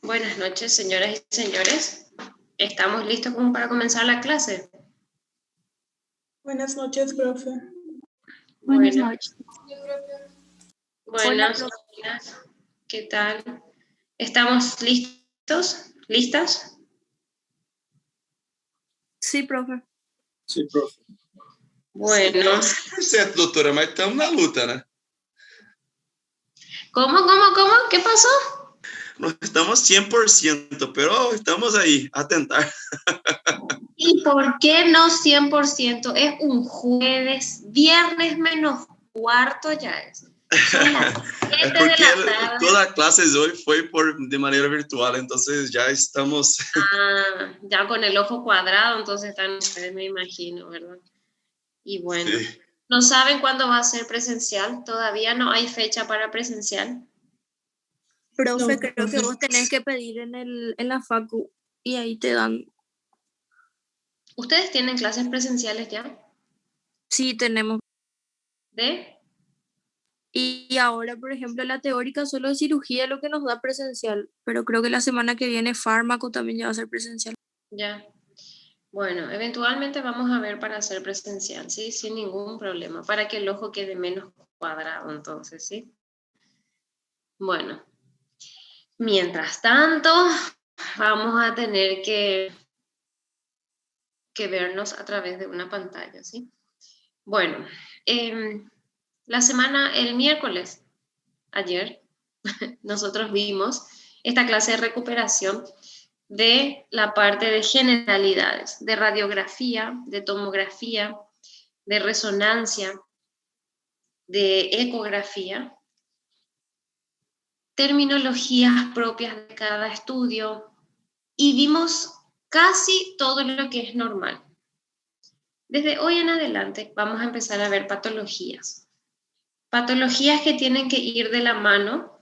Buenas noches, señoras y señores. ¿Estamos listos como para comenzar la clase? Buenas noches, profe. Buenas noches. Buenas, ¿qué tal? ¿Estamos listos? ¿Listas? Sí, profe. Sí, profe. Bueno. 100%, doutora, mas estamos na luta, né? ¿Cómo? ¿Qué pasó? No estamos 100%, pero estamos ahí, a tentar. ¿Y por qué no 100%? Es un jueves, viernes menos cuarto ya es. Son las 7 É de porque la tarde. toda a clase hoje foi de maneira virtual, então já estamos... Ya con el ojo cuadrado, entonces están ustedes, me imagino, ¿verdad? Y bueno, Sí. ¿no saben cuándo va a ser presencial? Todavía no hay fecha para presencial. Profe, No, creo profe. que vos tenés que pedir en la facu y ahí te dan. ¿Ustedes tienen clases presenciales ya? Sí, tenemos. ¿De? Y ahora, por ejemplo, la teórica solo de cirugía es lo que nos da presencial, pero creo que la semana que viene fármaco también ya va a ser presencial. Ya. Bueno, eventualmente vamos a ver para hacer presencial, ¿sí? Sin ningún problema, para que el ojo quede menos cuadrado, entonces, ¿sí? Bueno, mientras tanto, vamos a tener que vernos a través de una pantalla, ¿sí? Bueno, el miércoles, ayer, nosotros vimos esta clase de recuperación de la parte de generalidades, de radiografía, de tomografía, de resonancia, de ecografía, terminologías propias de cada estudio y vimos casi todo lo que es normal. Desde hoy en adelante vamos a empezar a ver patologías. Patologías que tienen que ir de la mano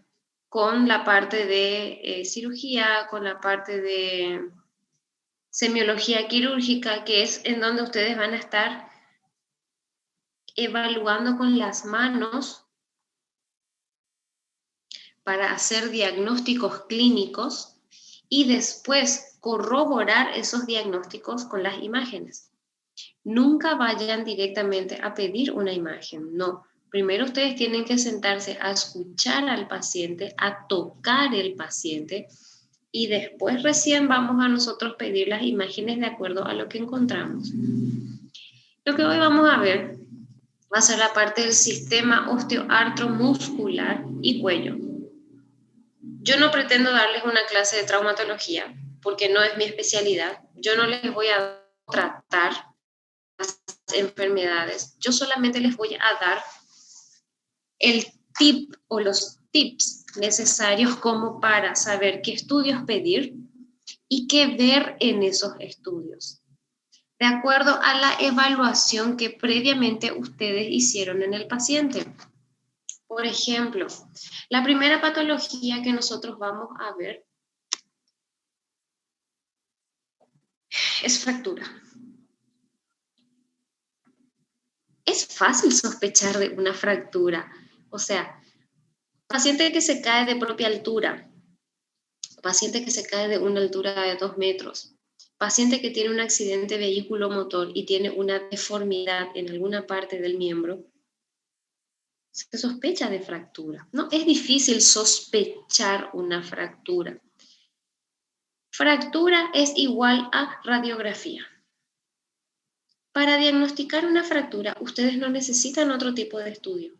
con la parte de cirugía, con la parte de semiología quirúrgica, que es en donde ustedes van a estar evaluando con las manos para hacer diagnósticos clínicos y después corroborar esos diagnósticos con las imágenes. Nunca vayan directamente a pedir una imagen, no. Primero ustedes tienen que sentarse a escuchar al paciente, a tocar el paciente y después recién vamos a nosotros pedir las imágenes de acuerdo a lo que encontramos. Lo que hoy vamos a ver va a ser la parte del sistema osteoartromuscular y cuello. Yo no pretendo darles una clase de traumatología porque no es mi especialidad. Yo no les voy a tratar las enfermedades. Yo solamente les voy a dar el tip o los tips necesarios como para saber qué estudios pedir y qué ver en esos estudios, de acuerdo a la evaluación que previamente ustedes hicieron en el paciente. Por ejemplo, la primera patología que nosotros vamos a ver es fractura. Es fácil sospechar de una fractura, o sea, paciente que se cae de propia altura, paciente que se cae de una altura de 2 metros, paciente que tiene un accidente vehículo-motor y tiene una deformidad en alguna parte del miembro, se sospecha de fractura. No es difícil sospechar una fractura. Fractura es igual a radiografía. Para diagnosticar una fractura, ustedes no necesitan otro tipo de estudio.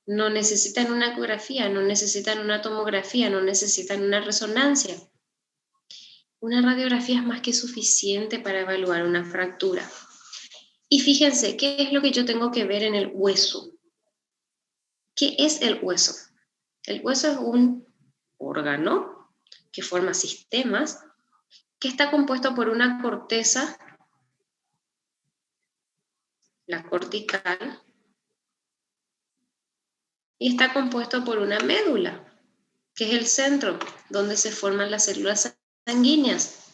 No necesitan una ecografía, no necesitan una tomografía, no necesitan una resonancia. Una radiografía es más que suficiente para evaluar una fractura. Y fíjense, ¿qué es lo que yo tengo que ver en el hueso? ¿Qué es el hueso? El hueso es un órgano que forma sistemas, que está compuesto por una corteza, la cortical, y está compuesto por una médula, que es el centro donde se forman las células sanguíneas.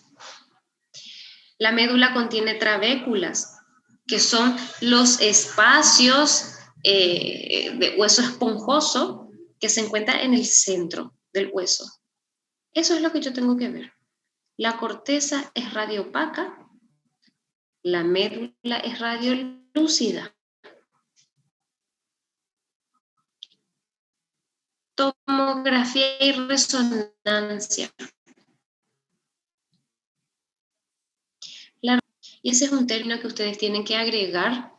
La médula contiene trabéculas, que son los espacios de hueso esponjoso que se encuentra en el centro del hueso. Eso es lo que yo tengo que ver. La corteza es radioopaca, la médula es radiolúcida. Tomografía y resonancia. Y ese es un término que ustedes tienen que agregar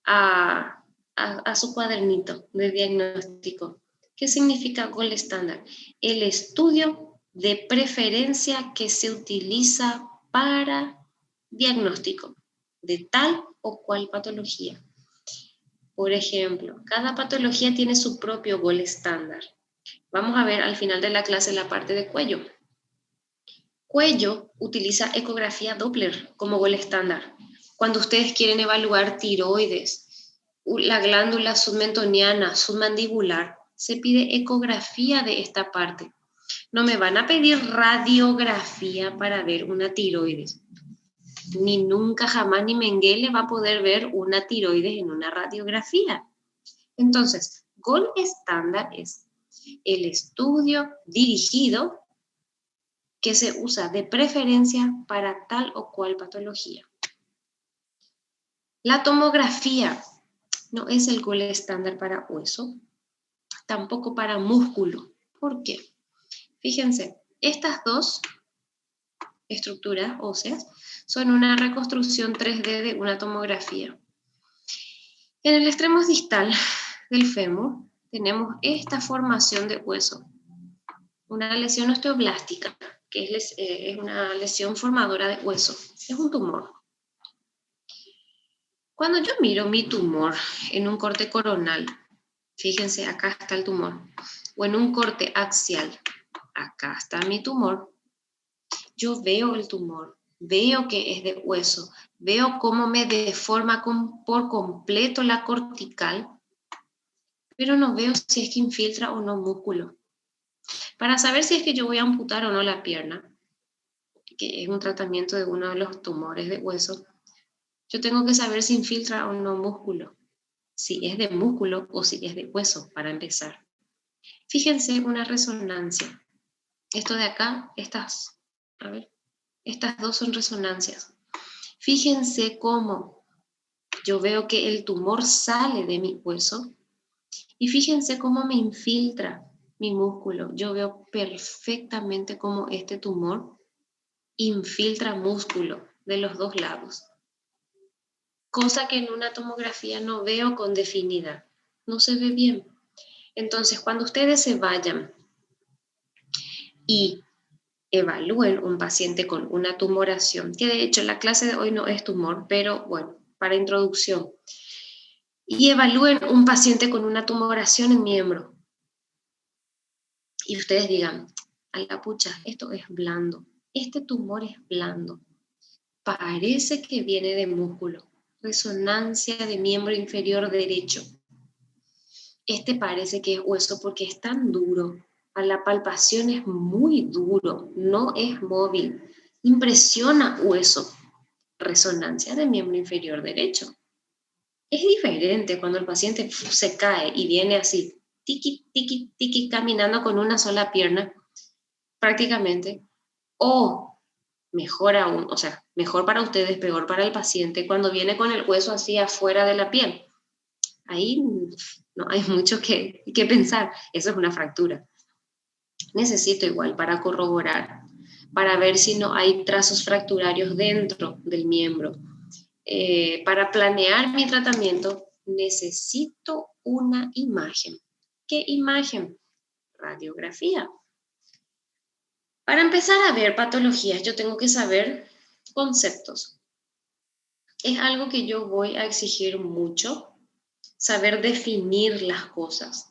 a su cuadernito de diagnóstico. ¿Qué significa gold standard? El estudio de preferencia que se utiliza para diagnóstico de tal o cual patología. Por ejemplo, cada patología tiene su propio gold standard. Vamos a ver al final de la clase la parte de cuello. Cuello utiliza ecografía Doppler como gold estándar. Cuando ustedes quieren evaluar tiroides, la glándula submentoniana, submandibular, se pide ecografía de esta parte. No me van a pedir radiografía para ver una tiroides. Ni nunca, jamás, ni Mengele va a poder ver una tiroides en una radiografía. Entonces, gold estándar es el estudio dirigido que se usa de preferencia para tal o cual patología. La tomografía no es el gold estándar para hueso, tampoco para músculo. ¿Por qué? Fíjense, estas dos estructuras óseas son una reconstrucción 3D de una tomografía. En el extremo distal del fémur tenemos esta formación de hueso, una lesión osteoblástica, que es una lesión formadora de hueso, es un tumor. Cuando yo miro mi tumor en un corte coronal, fíjense, acá está el tumor, o en un corte axial, acá está mi tumor, yo veo el tumor, veo que es de hueso, veo cómo me deforma por completo la cortical, pero no veo si es que infiltra o no músculo. Para saber si es que yo voy a amputar o no la pierna, que es un tratamiento de uno de los tumores de hueso, yo tengo que saber si infiltra o no músculo, si es de músculo o si es de hueso, para empezar. Fíjense una resonancia. Esto de acá, estas dos son resonancias. Fíjense cómo yo veo que el tumor sale de mi hueso y fíjense cómo me infiltra mi músculo. Yo veo perfectamente cómo este tumor infiltra músculo de los dos lados. Cosa que en una tomografía no veo con definida, no se ve bien. Entonces, cuando ustedes se vayan y evalúen un paciente con una tumoración, que de hecho la clase de hoy no es tumor, pero bueno, para introducción, y evalúen un paciente con una tumoración en miembro, y ustedes digan, a la pucha, esto es blando, este tumor es blando, parece que viene de músculo, resonancia de miembro inferior derecho. Este parece que es hueso porque es tan duro, a la palpación es muy duro, no es móvil, impresiona hueso, resonancia de miembro inferior derecho. Es diferente cuando el paciente se cae y viene así, tiqui, tiqui, tiqui, caminando con una sola pierna, prácticamente, o mejor aún, o sea, mejor para ustedes, peor para el paciente, cuando viene con el hueso así afuera de la piel. Ahí no hay mucho que pensar, eso es una fractura. Necesito igual para corroborar, para ver si no hay trazos fracturarios dentro del miembro. Para planear mi tratamiento necesito una imagen. ¿Qué imagen? Radiografía. Para empezar a ver patologías, yo tengo que saber conceptos. Es algo que yo voy a exigir mucho, saber definir las cosas.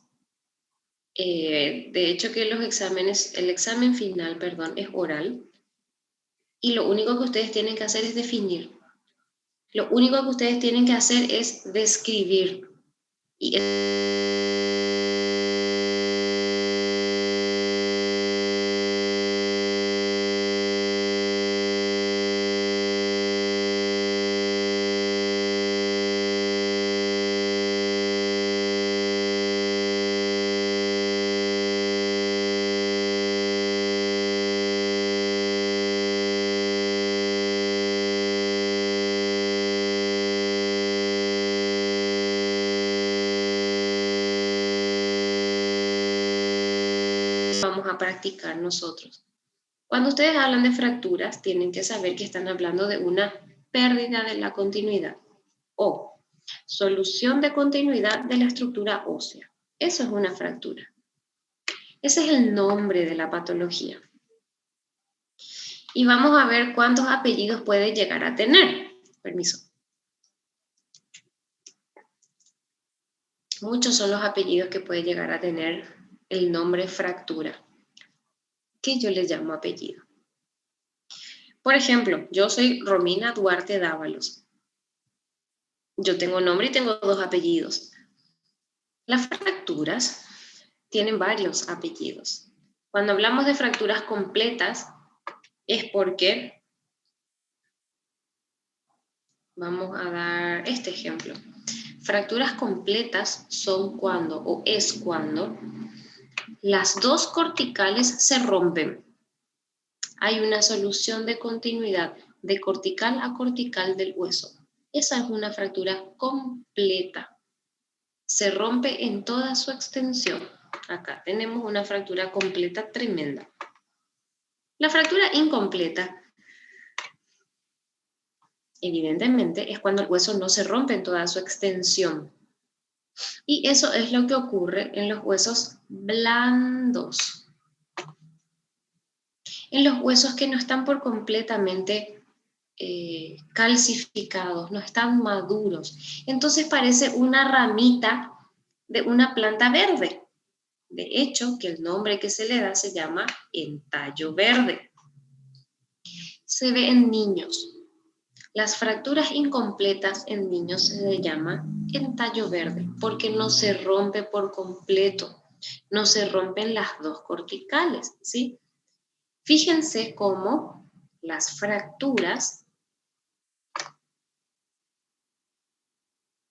De hecho que el examen final, perdón, es oral, y lo único que ustedes tienen que hacer es definir. Lo único que ustedes tienen que hacer es describir. Y a practicar nosotros. Cuando ustedes hablan de fracturas, tienen que saber que están hablando de una pérdida de la continuidad o solución de continuidad de la estructura ósea. Eso es una fractura. Ese es el nombre de la patología. Y vamos a ver cuántos apellidos puede llegar a tener. Permiso. Muchos son los apellidos que puede llegar a tener el nombre fractura, que yo les llamo apellido. Por ejemplo, yo soy Romina Duarte Dávalos. Yo tengo nombre y tengo 2 apellidos. Las fracturas tienen varios apellidos. Cuando hablamos de fracturas completas, es porque, vamos a dar este ejemplo. Fracturas completas son cuando, o es cuando, las 2 corticales se rompen. Hay una solución de continuidad de cortical a cortical del hueso. Esa es una fractura completa. Se rompe en toda su extensión. Acá tenemos una fractura completa tremenda. La fractura incompleta, evidentemente, es cuando el hueso no se rompe en toda su extensión. Y eso es lo que ocurre en los huesos blandos. En los huesos que no están por completamente calcificados, no están maduros. Entonces parece una ramita de una planta verde. De hecho, que el nombre que se le da se llama entallo verde. Se ve en niños. Las fracturas incompletas en niños se le llama entallo verde porque no se rompe por completo, no se rompen las 2 corticales, ¿sí? Fíjense cómo las fracturas,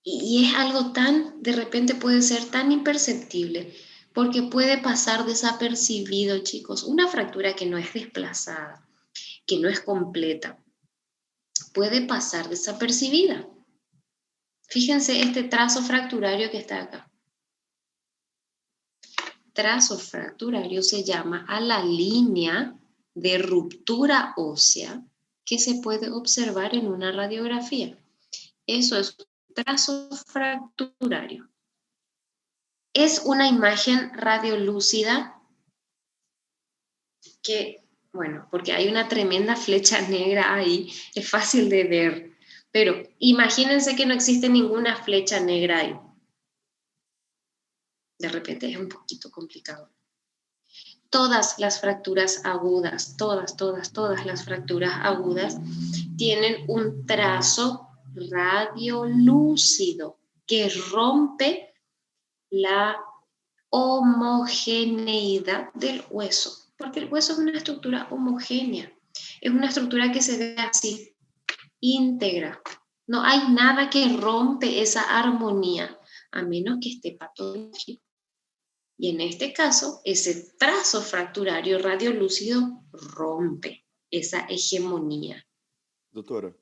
y es algo tan, de repente puede ser tan imperceptible, porque puede pasar desapercibido, chicos. Una fractura que no es desplazada, que no es completa, puede pasar desapercibida. Fíjense este trazo fracturario que está acá. Trazo fracturario se llama a la línea de ruptura ósea que se puede observar en una radiografía. Eso es trazo fracturario. Es una imagen radiolúcida que, bueno, porque hay una tremenda flecha negra ahí, es fácil de ver, pero imagínense que no existe ninguna flecha negra ahí. De repente es un poquito complicado. Todas las fracturas agudas, todas las fracturas agudas tienen un trazo radiolúcido que rompe la homogeneidad del hueso, porque el hueso es una estructura homogénea, es una estructura que se ve así, íntegra. No hay nada que rompe esa armonía, a menos que esté patológico. Y en este caso, ese trazo fracturario radiolúcido rompe esa hegemonía. Doutora,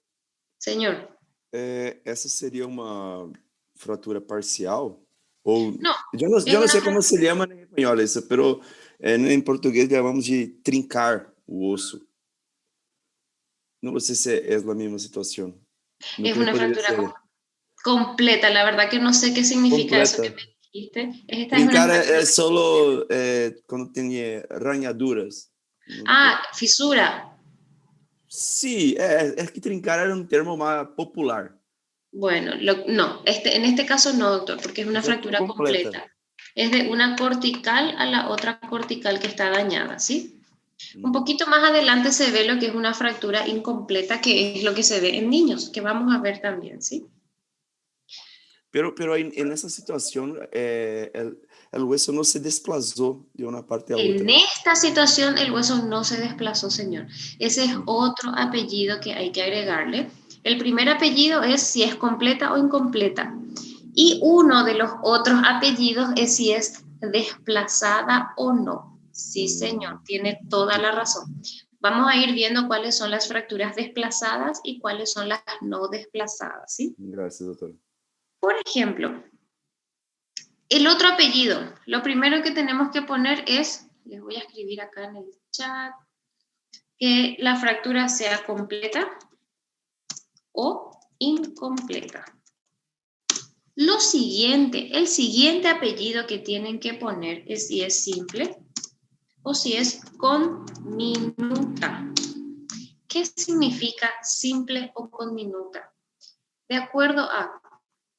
Señor. Essa seria uma fratura parcial? Ou, No, eu não sei como se llama em espanhol isso, pero em português chamamos de trincar o osso. Não sei se é a mesma situação. Es una fractura completa, la verdad que no sé qué significa completa. Eso que me dijiste. Trincar es solo cuando tiene rañaduras. Ah, fisura. Sí, es que trincar era un término más popular. Bueno, no, en este caso no, doctor, porque es una fractura completa. Es de una cortical a la otra cortical que está dañada, ¿sí? Un poquito más adelante se ve lo que es una fractura incompleta, que es lo que se ve en niños, que vamos a ver también, ¿sí? Pero en esa situación el hueso no se desplazó de una parte a otra. En esta situación el hueso no se desplazó, señor. Ese es otro apellido que hay que agregarle. El primer apellido es si es completa o incompleta. Y uno de los otros apellidos es si es desplazada o no. Sí, señor, tiene toda la razón. Vamos a ir viendo cuáles son las fracturas desplazadas y cuáles son las no desplazadas, ¿sí? Gracias, doctor. Por ejemplo, el otro apellido, lo primero que tenemos que poner es les voy a escribir acá en el chat, que la fractura sea completa o incompleta. Lo siguiente, el siguiente apellido que tienen que poner es si es simple o si es conminuta. ¿Qué significa simple o conminuta? De acuerdo a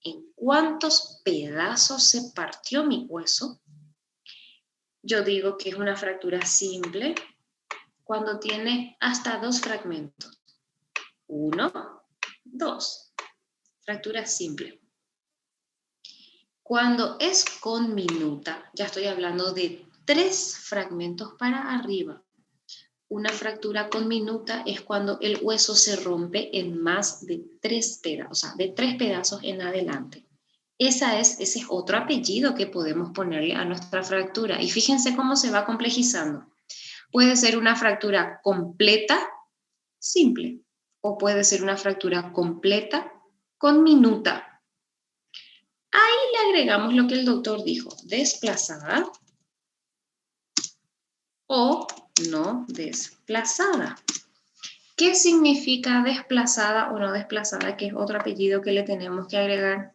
en cuántos pedazos se partió mi hueso, yo digo que es una fractura simple cuando tiene hasta 2 fragmentos. 1, 2. Fractura simple. Cuando es conminuta, ya estoy hablando de 3 fragmentos para arriba. Una fractura conminuta es cuando el hueso se rompe en más de 3 pedazos, o sea, de 3 pedazos en adelante. Ese es otro apellido que podemos ponerle a nuestra fractura. Y fíjense cómo se va complejizando. Puede ser una fractura completa, simple, o puede ser una fractura completa, conminuta. Ahí le agregamos lo que el doctor dijo, desplazada o no desplazada. ¿Qué significa desplazada o no desplazada? Que es otro apellido que le tenemos que agregar.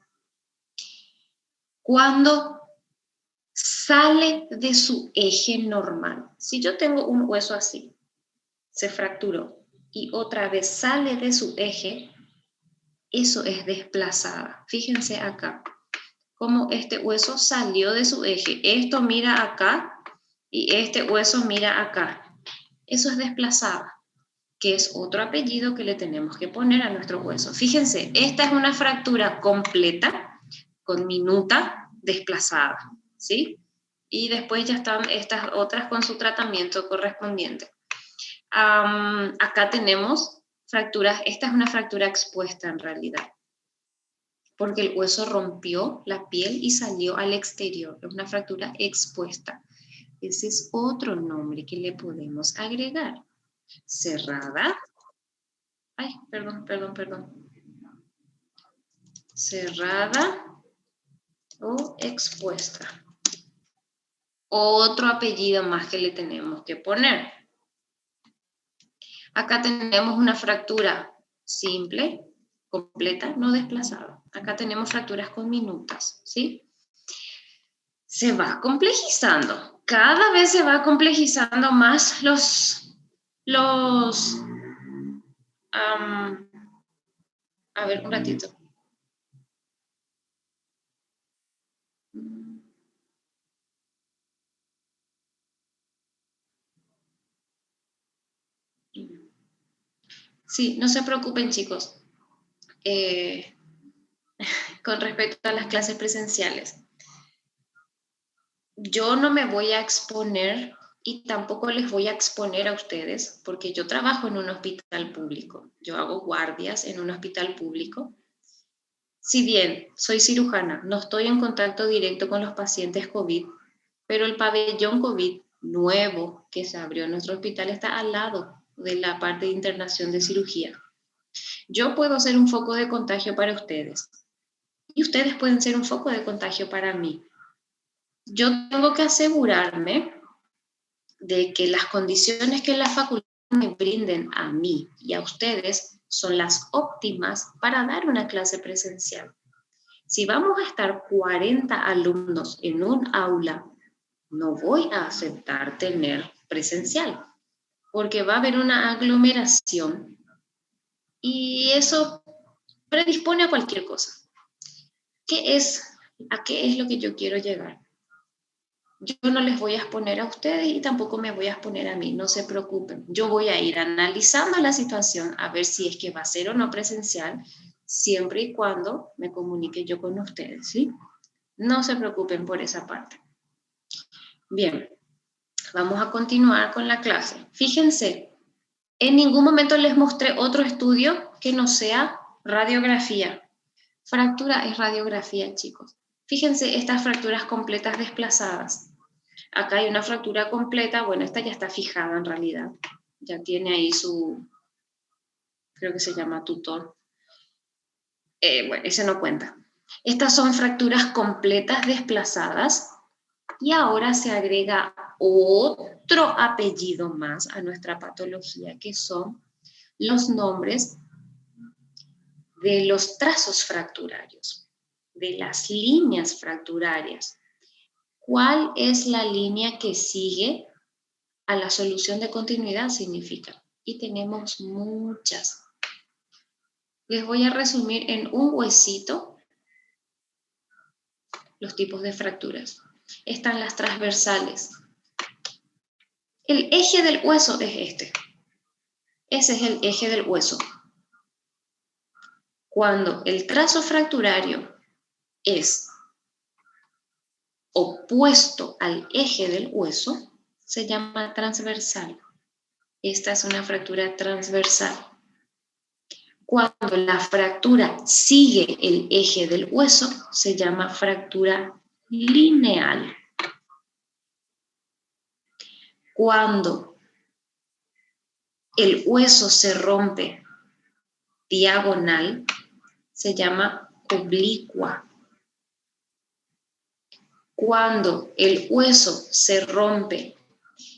Cuando sale de su eje normal. Si yo tengo un hueso así, se fracturó y otra vez sale de su eje, eso es desplazada. Fíjense acá, cómo este hueso salió de su eje. Esto mira acá y este hueso mira acá. Eso es desplazada, que es otro apellido que le tenemos que poner a nuestro hueso. Fíjense, esta es una fractura completa, conminuta, desplazada, ¿sí? Y después ya están estas otras con su tratamiento correspondiente. Acá tenemos fracturas, esta es una fractura expuesta en realidad, porque el hueso rompió la piel y salió al exterior, es una fractura expuesta. Ese es otro nombre que le podemos agregar. Cerrada. Ay, perdón. Cerrada o expuesta. Otro apellido más que le tenemos que poner. Acá tenemos una fractura simple, completa, no desplazada. Acá tenemos fracturas conminutas, ¿sí? Se va complejizando. Cada vez se va complejizando más a ver, un ratito. Sí, no se preocupen, chicos, con respecto a las clases presenciales. Yo no me voy a exponer y tampoco les voy a exponer a ustedes porque yo trabajo en un hospital público. Yo hago guardias en un hospital público. Si bien soy cirujana, no estoy en contacto directo con los pacientes COVID, pero el pabellón COVID nuevo que se abrió en nuestro hospital está al lado de la parte de internación de cirugía. Yo puedo ser un foco de contagio para ustedes y ustedes pueden ser un foco de contagio para mí. Yo tengo que asegurarme de que las condiciones que la facultad me brinden a mí y a ustedes son las óptimas para dar una clase presencial. Si vamos a estar 40 alumnos en un aula, no voy a aceptar tener presencial, porque va a haber una aglomeración y eso predispone a cualquier cosa. ¿A qué es lo que yo quiero llegar? Yo no les voy a exponer a ustedes y tampoco me voy a exponer a mí, no se preocupen. Yo voy a ir analizando la situación a ver si es que va a ser o no presencial, siempre y cuando me comunique yo con ustedes, ¿sí? No se preocupen por esa parte. Bien, vamos a continuar con la clase. Fíjense, en ningún momento les mostré otro estudio que no sea radiografía. Fractura es radiografía, chicos. Fíjense estas fracturas completas desplazadas. Acá hay una fractura completa, bueno, esta ya está fijada en realidad. Ya tiene ahí su, creo que se llama tutor. Bueno, ese no cuenta. Estas son fracturas completas desplazadas Y ahora se agrega otro apellido más a nuestra patología, que son los nombres de los trazos fracturarios, de las líneas fracturarias. ¿Cuál es la línea que sigue a la solución de continuidad? Significa. Y tenemos muchas. Les voy a resumir en un huesito los tipos de fracturas. Están las transversales. El eje del hueso es este. Ese es el eje del hueso. Cuando el trazo fracturario es opuesto al eje del hueso, se llama transversal. Esta es una fractura transversal. Cuando la fractura sigue el eje del hueso, se llama fractura lineal. Cuando el hueso se rompe diagonal, se llama oblicua. Cuando el hueso se rompe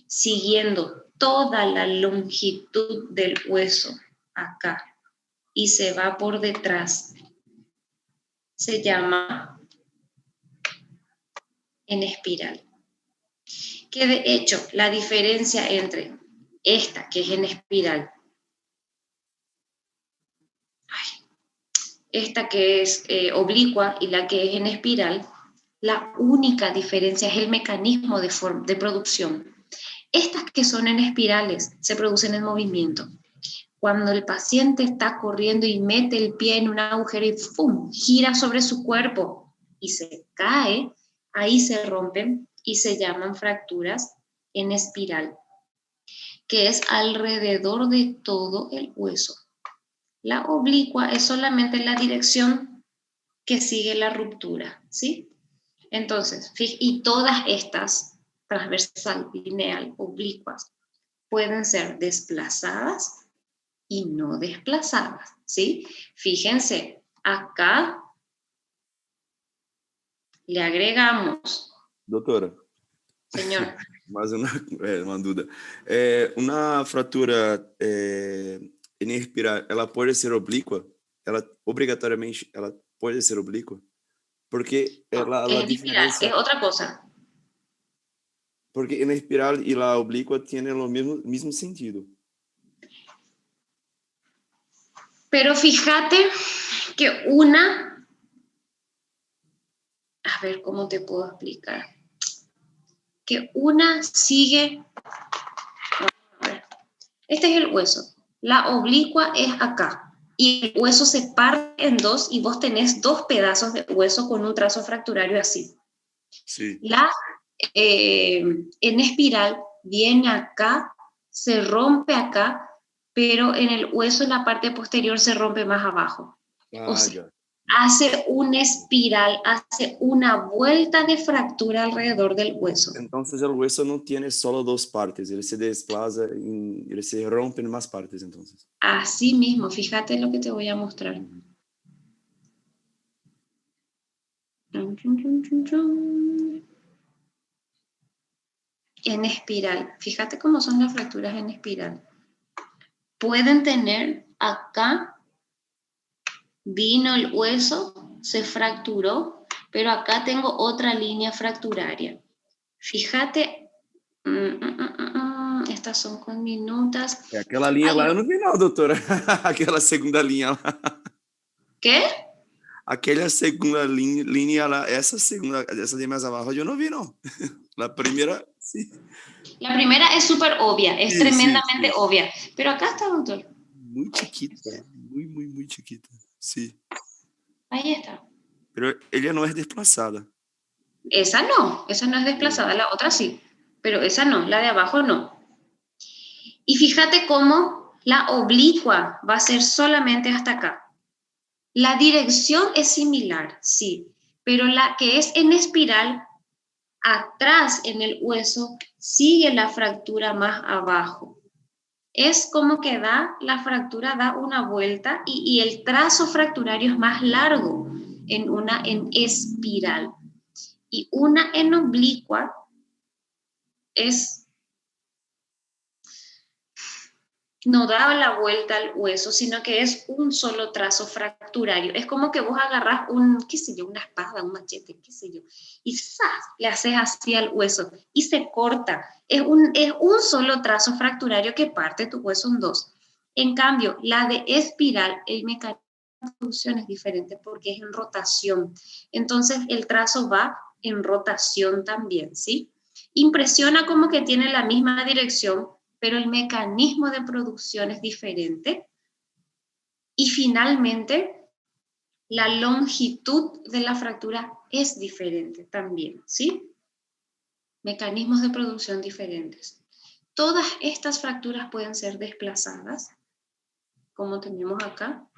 siguiendo toda la longitud del hueso acá y se va por detrás, se llama en espiral. Que de hecho la diferencia entre esta que es en espiral, esta que es oblicua y la que es en espiral, la única diferencia es el mecanismo de producción. Estas que son en espirales se producen en movimiento. Cuando el paciente está corriendo y mete el pie en un agujero y ¡fum!, gira sobre su cuerpo y se cae, ahí se rompen y se llaman fracturas en espiral, que es alrededor de todo el hueso. La oblicua es solamente la dirección que sigue la ruptura, ¿sí? Entonces, y todas estas, transversal, lineal, oblicuas, pueden ser desplazadas y no desplazadas, ¿sí? Fíjense, acá le agregamos... Doutora, Señor. mais uma dúvida. Uma fratura em espiral, ela pode ser oblíqua? Ela obrigatoriamente ela pode ser oblíqua? Porque No, la es espiral, diferencia, es otra cosa. porque en espiral y la oblicua tienen lo mismo sentido. Pero fíjate que una... A ver, ¿cómo te puedo explicar? Que una sigue... A ver, este es el hueso. La oblicua es acá. Y el hueso se parte en dos y vos tenés dos pedazos de hueso con un trazo fracturario así. Sí. La en espiral viene acá, se rompe acá, pero en el hueso en la parte posterior se rompe más abajo. O sea, hace una espiral, hace una vuelta de fractura alrededor del hueso. Entonces el hueso no tiene solo dos partes, él se desplaza, él se rompe en más partes entonces. Así mismo, fíjate lo que te voy a mostrar. En espiral, fíjate cómo son las fracturas en espiral. Pueden tener acá, vino el hueso, se fracturó, pero acá tengo otra línea fracturaria. Fíjate, estas son con minutas. Aquela linha lá eu não vi não, doutora. Aquela segunda linha lá. ¿Qué? Aquela segunda linha lá, essa de mais abaixo eu não vi não. La primera, sí. La primera es súper obvia, es tremendamente obvia. Pero acá está, doctor. Muy chiquita, muy chiquita, sí. Ahí está. Pero ella no es desplazada. Esa no es desplazada, la otra sí. Pero esa no, la de abajo no. Y fíjate cómo la oblicua va a ser solamente hasta acá. La dirección es similar, sí, pero la que es en espiral, atrás en el hueso, sigue la fractura más abajo. Es como que la fractura da una vuelta y el trazo fracturario es más largo en espiral. Y una en oblicua no da la vuelta al hueso, sino que es un solo trazo fracturario. Es como que vos agarrás una espada, un machete, y ¡zas! Le haces así al hueso y se corta. Es un solo trazo fracturario que parte tu hueso en dos. En cambio, la de espiral, el mecanismo de producción es diferente porque es en rotación. Entonces, el trazo va en rotación también, ¿sí? Impresiona como que tiene la misma dirección, pero el mecanismo de producción es diferente. Y finalmente, la longitud de la fractura es diferente también, ¿sí? Mecanismos de producción diferentes. Todas estas fracturas pueden ser desplazadas, como tenemos acá.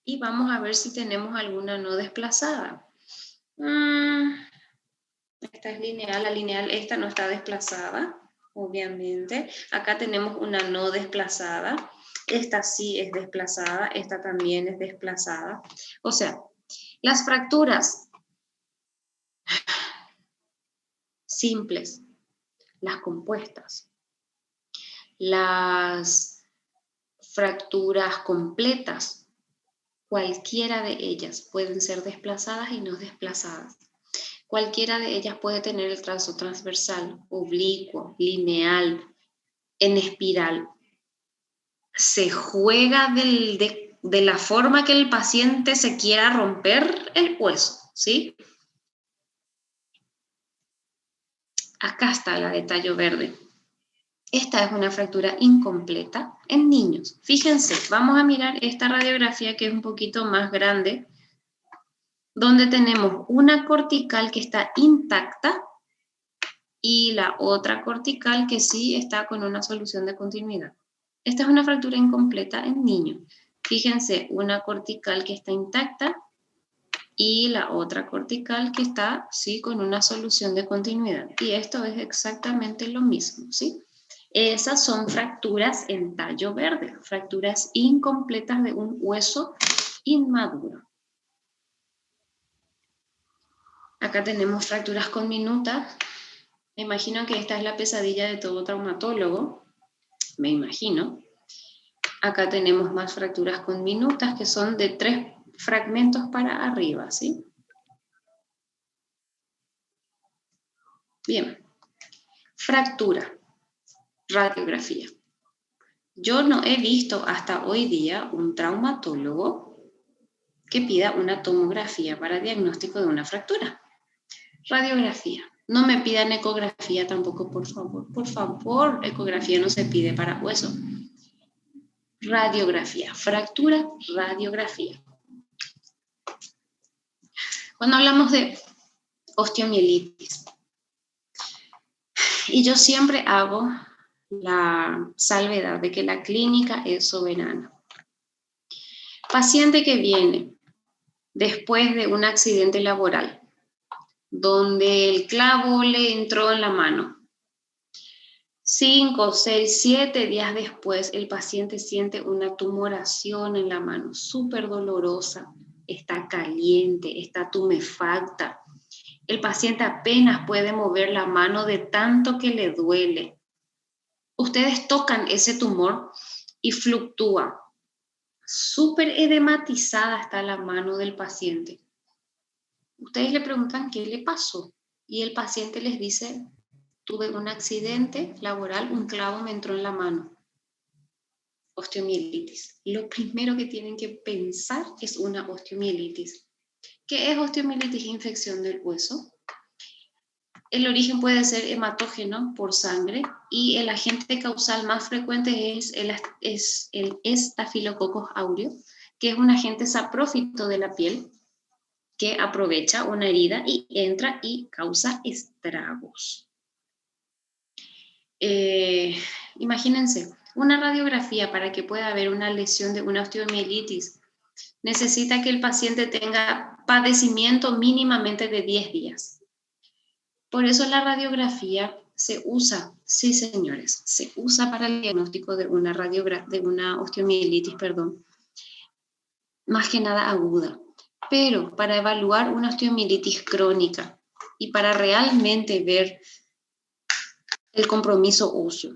Y vamos a ver si tenemos alguna no desplazada. Esta es lineal, la lineal esta no está desplazada, obviamente. Acá tenemos una no desplazada. Esta sí es desplazada, esta también es desplazada. O sea, las fracturas simples, las compuestas, las fracturas completas, cualquiera de ellas pueden ser desplazadas y no desplazadas. Cualquiera de ellas puede tener el trazo transversal, oblicuo, lineal, en espiral. Se juega de la forma que el paciente se quiera romper el hueso, ¿sí? Acá está la de tallo verde. Esta es una fractura incompleta en niños. Fíjense, vamos a mirar esta radiografía que es un poquito más grande, donde tenemos una cortical que está intacta y la otra cortical que sí está con una solución de continuidad. Esta es una fractura incompleta en niños. Fíjense, una cortical que está intacta y la otra cortical que está, sí, con una solución de continuidad. Y esto es exactamente lo mismo, ¿sí? Esas son fracturas en tallo verde, fracturas incompletas de un hueso inmaduro. Acá tenemos fracturas conminutas. Me imagino que esta es la pesadilla de todo traumatólogo. Me imagino. Acá tenemos más fracturas conminutas que son de 3 fragmentos para arriba, ¿sí? Bien. Fractura. Radiografía. Yo no he visto hasta hoy día un traumatólogo que pida una tomografía para diagnóstico de una fractura. Radiografía. No me pidan ecografía tampoco, por favor. Por favor, ecografía no se pide para hueso. Radiografía. Fractura, radiografía. Cuando hablamos de osteomielitis, y yo siempre hago la salvedad de que la clínica es soberana. Paciente que viene después de un accidente laboral, donde el clavo le entró en la mano. 5, 6, 7 días después, el paciente siente una tumoración en la mano, súper dolorosa, está caliente, está tumefacta. El paciente apenas puede mover la mano de tanto que le duele. Ustedes tocan ese tumor y fluctúa. Súper edematizada está la mano del paciente. Ustedes le preguntan qué le pasó y el paciente les dice: tuve un accidente laboral, un clavo me entró en la mano. Osteomielitis. Lo primero que tienen que pensar es una osteomielitis. ¿Qué es osteomielitis? Infección del hueso. El origen puede ser hematógeno por sangre y el agente causal más frecuente es el Staphylococcus aureus, que es un agente saprófito de la piel que aprovecha una herida y entra y causa estragos. Imagínense, una radiografía para que pueda haber una lesión de una osteomielitis necesita que el paciente tenga padecimiento mínimamente de 10 días. Por eso la radiografía se usa, sí señores, se usa para el diagnóstico de una osteomielitis, más que nada aguda. Pero para evaluar una osteomielitis crónica y para realmente ver el compromiso óseo,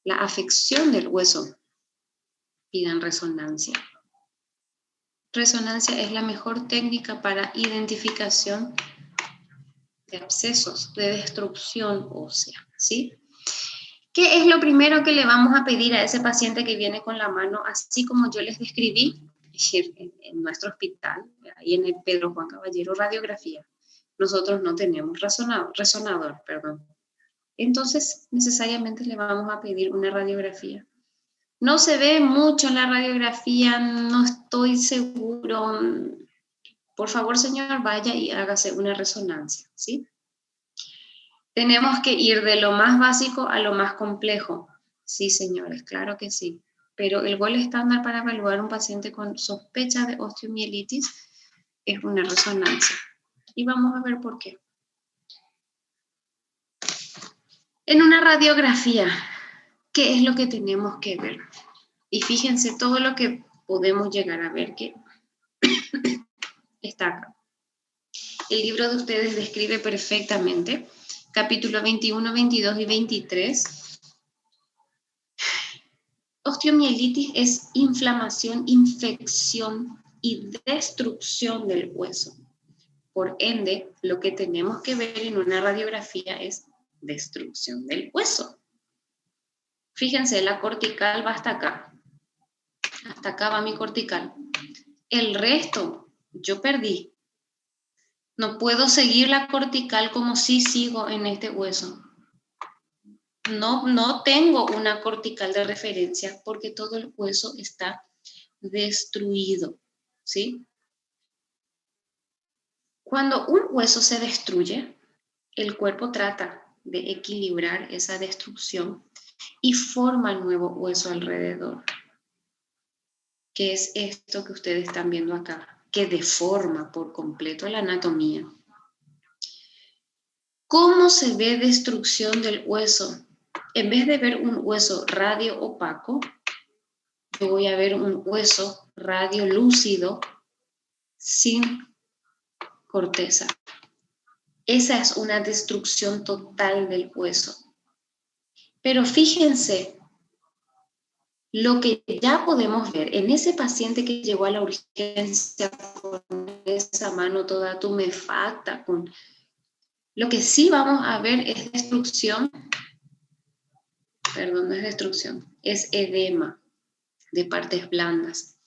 la afección del hueso, pidan resonancia. Resonancia es la mejor técnica para identificación de abscesos, de destrucción ósea, ¿sí? ¿Qué es lo primero que le vamos a pedir a ese paciente que viene con la mano, así como yo les describí en nuestro hospital, ahí en el Pedro Juan Caballero, radiografía? Nosotros no tenemos resonador, perdón. Entonces, necesariamente le vamos a pedir una radiografía. No se ve mucho en la radiografía, no estoy seguro. Por favor, señor, vaya y hágase una resonancia, ¿sí? Tenemos que ir de lo más básico a lo más complejo. Sí, señores, claro que sí. Pero el gol estándar para evaluar a un paciente con sospecha de osteomielitis es una resonancia. Y vamos a ver por qué. En una radiografía, ¿qué es lo que tenemos que ver? Y fíjense todo lo que podemos llegar a ver que está acá. El libro de ustedes describe perfectamente, capítulo 21, 22 y 23. Osteomielitis es inflamación, infección y destrucción del hueso. Por ende, lo que tenemos que ver en una radiografía es destrucción del hueso. Fíjense, la cortical va hasta acá. Hasta acá va mi cortical. El resto, yo perdí. No puedo seguir la cortical como si sigo en este hueso. No tengo una cortical de referencia porque todo el hueso está destruido, ¿sí? Cuando un hueso se destruye, el cuerpo trata de equilibrar esa destrucción y forma nuevo hueso alrededor, que es esto que ustedes están viendo acá, que deforma por completo la anatomía. ¿Cómo se ve destrucción del hueso? En vez de ver un hueso radio opaco, yo voy a ver un hueso radio lúcido sin corteza. Esa es una destrucción total del hueso. Pero fíjense lo que ya podemos ver en ese paciente que llegó a la urgencia con esa mano toda tumefacta, con... Lo que sí vamos a ver es destrucción, perdón, no es destrucción, es edema de partes blandas.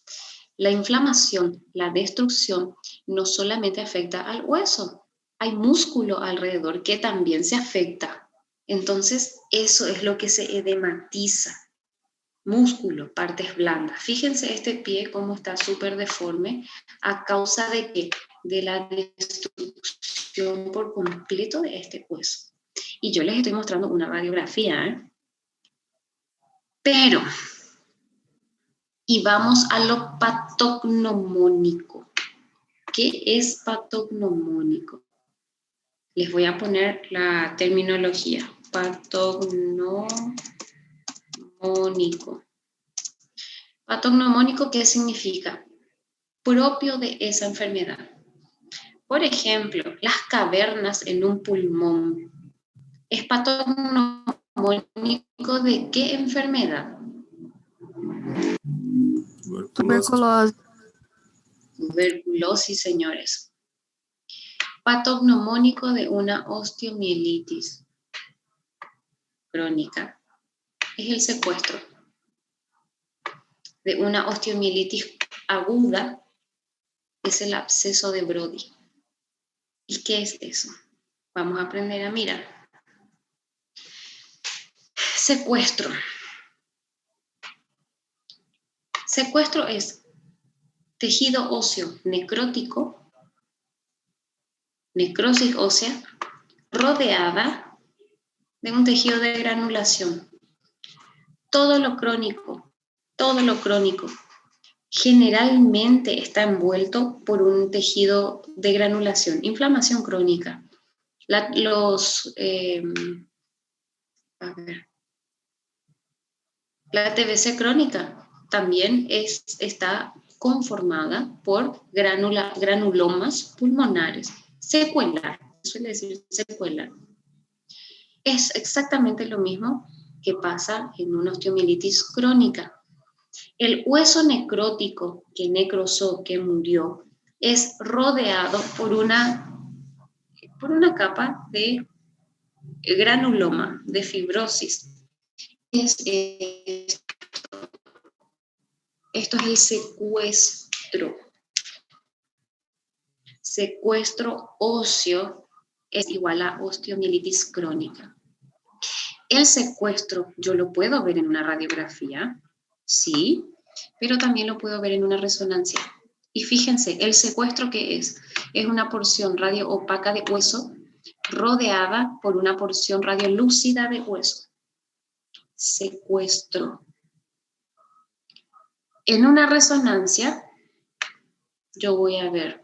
La inflamación, la destrucción, no solamente afecta al hueso, hay músculo alrededor que también se afecta. Entonces, eso es lo que se edematiza. Músculo, partes blandas. Fíjense este pie cómo está súper deforme a causa de ¿qué? De la destrucción por completo de este hueso. Y yo les estoy mostrando una radiografía, ¿eh? Pero, y vamos a lo patognomónico. ¿Qué es patognomónico? Les voy a poner la terminología. Patognomónico. Patognomónico, ¿qué significa? Propio de esa enfermedad. Por ejemplo, las cavernas en un pulmón. ¿Es patognomónico de qué enfermedad? Tuberculosis. Tuberculosis, señores. Patognomónico de una osteomielitis crónica es el secuestro de una osteomielitis aguda, es el absceso de Brody. ¿Y qué es eso? Vamos a aprender a mirar. Secuestro. Secuestro es tejido óseo necrótico, necrosis ósea, rodeada de un tejido de granulación. Todo lo crónico, generalmente está envuelto por un tejido de granulación, inflamación crónica. La TBC crónica también está conformada por granulomas pulmonares. Secuelar, suele decir secuelar. Es exactamente lo mismo que pasa en una osteomielitis crónica. El hueso necrótico que necrosó, que murió, es rodeado por una capa de granuloma, de fibrosis. Esto es el secuestro. Secuestro óseo es igual a osteomielitis crónica. El secuestro yo lo puedo ver en una radiografía, sí, pero también lo puedo ver en una resonancia. Y fíjense, el secuestro ¿qué es? Es una porción radio-opaca de hueso rodeada por una porción radiolúcida de hueso. Secuestro. En una resonancia, yo voy a ver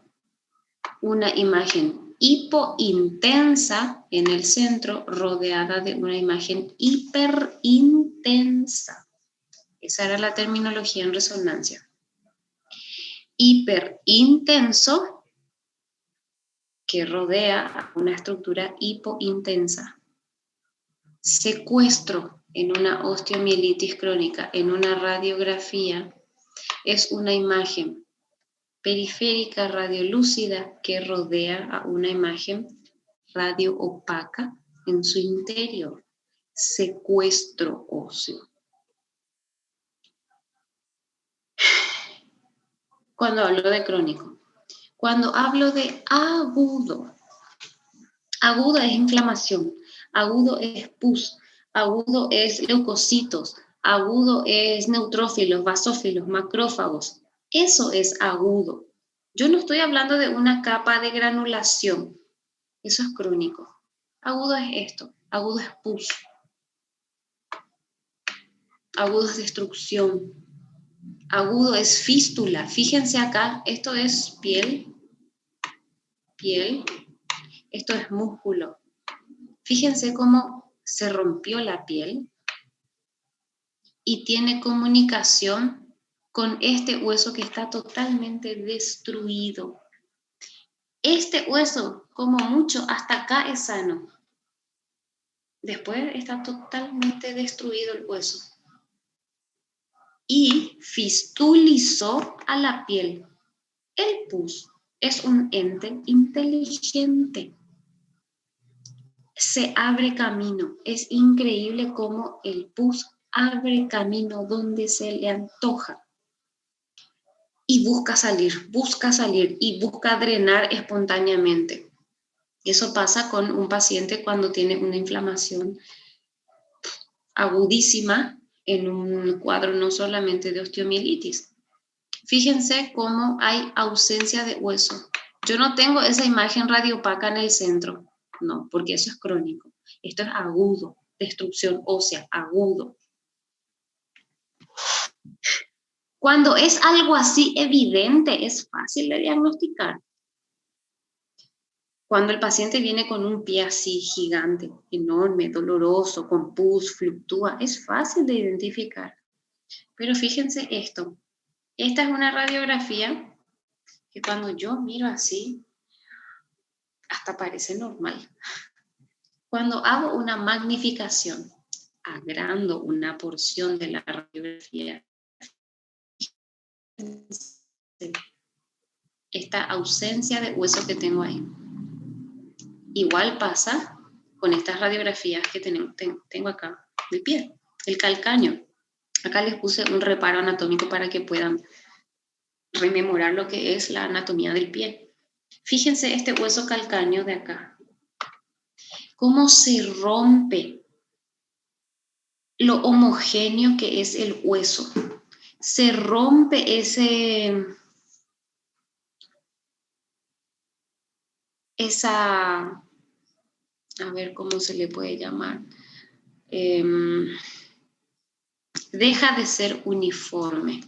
una imagen hipointensa en el centro, rodeada de una imagen hiperintensa. Esa era la terminología en resonancia. Hiperintenso, que rodea a una estructura hipointensa. Secuestro en una osteomielitis crónica, en una radiografía, es una imagen periférica radiolúcida que rodea a una imagen radio-opaca en su interior. Secuestro óseo. Cuando hablo de crónico. Cuando hablo de agudo. Agudo es inflamación. Agudo es pus. Agudo es leucocitos. Agudo es neutrófilos, basófilos, macrófagos. Eso es agudo. Yo no estoy hablando de una capa de granulación. Eso es crónico. Agudo es esto. Agudo es pus. Agudo es destrucción. Agudo es fístula. Fíjense acá, esto es piel. Piel. Esto es músculo. Fíjense cómo se rompió la piel y tiene comunicación con este hueso que está totalmente destruido. Este hueso, como mucho, hasta acá es sano. Después está totalmente destruido el hueso. Y fistulizó a la piel. El pus es un ente inteligente. Se abre camino. Es increíble cómo el pus abre camino donde se le antoja. Y busca salir y busca drenar espontáneamente. Eso pasa con un paciente cuando tiene una inflamación agudísima en un cuadro no solamente de osteomielitis. Fíjense cómo hay ausencia de hueso. Yo no tengo esa imagen radiopaca en el centro, no, porque eso es crónico. Esto es agudo, destrucción ósea, agudo. Cuando es algo así evidente, es fácil de diagnosticar. Cuando el paciente viene con un pie así gigante, enorme, doloroso, con pus, fluctúa, es fácil de identificar. Pero fíjense esto. Esta es una radiografía que cuando yo miro así, hasta parece normal. Cuando hago una magnificación, agrando una porción de la radiografía, esta ausencia de hueso que tengo ahí. Igual pasa con estas radiografías que tengo acá del pie, el calcáneo. Acá les puse un reparo anatómico para que puedan rememorar lo que es la anatomía del pie. Fíjense este hueso calcáneo de acá. Cómo se rompe lo homogéneo que es el hueso. Se rompe esa, a ver cómo se le puede llamar, deja de ser uniforme.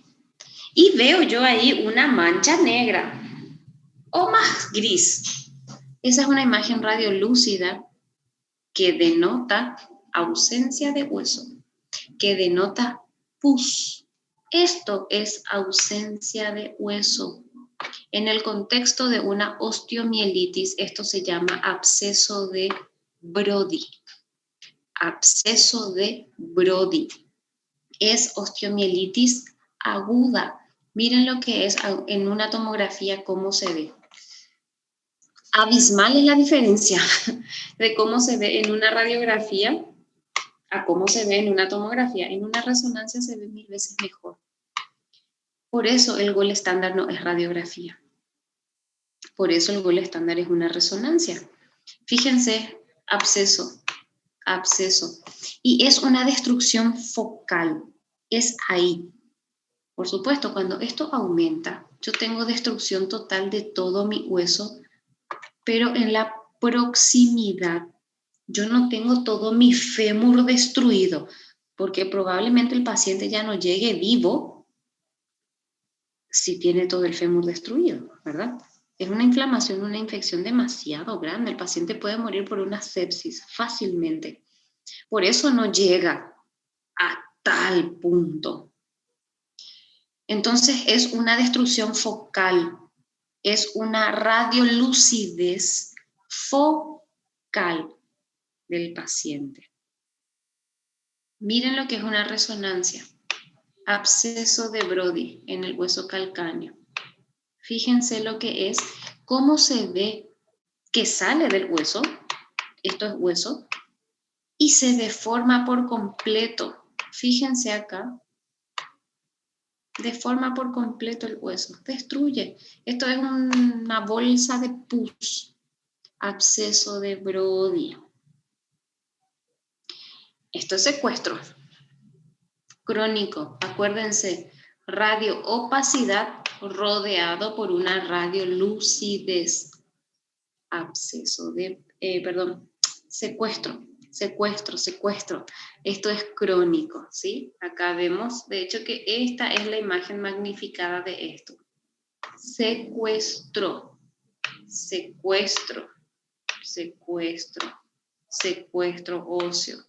Y veo yo ahí una mancha negra o más gris. Esa es una imagen radiolúcida que denota ausencia de hueso, que denota pus. Esto es ausencia de hueso. En el contexto de una osteomielitis, esto se llama absceso de Brody. Absceso de Brody. Es osteomielitis aguda. Miren lo que es en una tomografía, cómo se ve. Abismal es la diferencia de cómo se ve en una radiografía a cómo se ve en una tomografía. En una resonancia se ve 1000 veces mejor. Por eso el gol estándar no es radiografía. Por eso el gol estándar es una resonancia. Fíjense, absceso. Y es una destrucción focal. Es ahí. Por supuesto, cuando esto aumenta, yo tengo destrucción total de todo mi hueso, pero en la proximidad yo no tengo todo mi fémur destruido, porque probablemente el paciente ya no llegue vivo si tiene todo el fémur destruido, ¿verdad? Es una inflamación, una infección demasiado grande. El paciente puede morir por una sepsis fácilmente. Por eso no llega a tal punto. Entonces es una destrucción focal, es una radiolucidez focal del paciente. Miren lo que es una resonancia. Absceso de Brody en el hueso calcáneo. Fíjense lo que es, cómo se ve que sale del hueso, esto es hueso, y se deforma por completo. Fíjense acá, deforma por completo el hueso, destruye. Esto es una bolsa de pus, absceso de Brody. Esto es secuestro crónico, acuérdense, radioopacidad rodeado por una radiolucidez. Absceso de, secuestro. Esto es crónico, ¿sí? Acá vemos, de hecho, que esta es la imagen magnificada de esto. Secuestro óseo.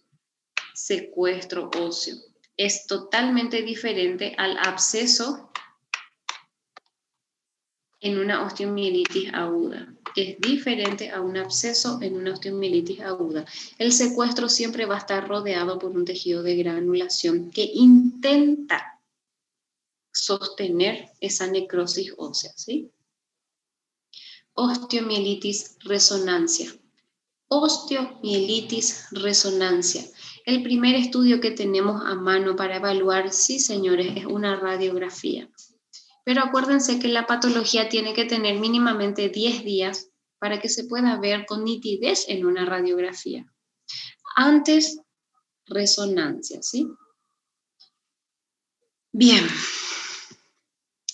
Secuestro óseo. Es totalmente diferente al absceso en una osteomielitis aguda. Es diferente a un absceso en una osteomielitis aguda. El secuestro siempre va a estar rodeado por un tejido de granulación que intenta sostener esa necrosis ósea, ¿sí? Osteomielitis resonancia. Osteomielitis resonancia. El primer estudio que tenemos a mano para evaluar, sí, señores, es una radiografía. Pero acuérdense que la patología tiene que tener mínimamente 10 días para que se pueda ver con nitidez en una radiografía. Antes, resonancia, ¿sí? Bien.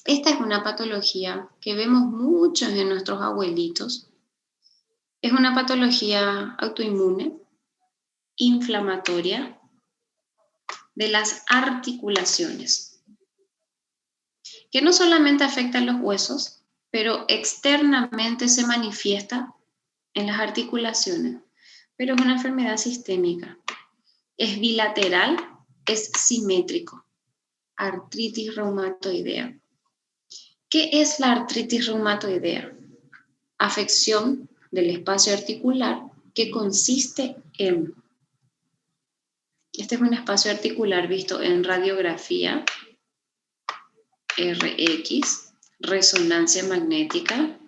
Esta es una patología que vemos muchos de nuestros abuelitos. Es una patología autoinmune, inflamatoria, de las articulaciones, que no solamente afecta a los huesos, pero externamente se manifiesta en las articulaciones, pero es una enfermedad sistémica. Es bilateral, es simétrico. Artritis reumatoidea. ¿Qué es la artritis reumatoidea? Afección del espacio articular que consiste en... Este es un espacio articular visto en radiografía, RX, resonancia magnética.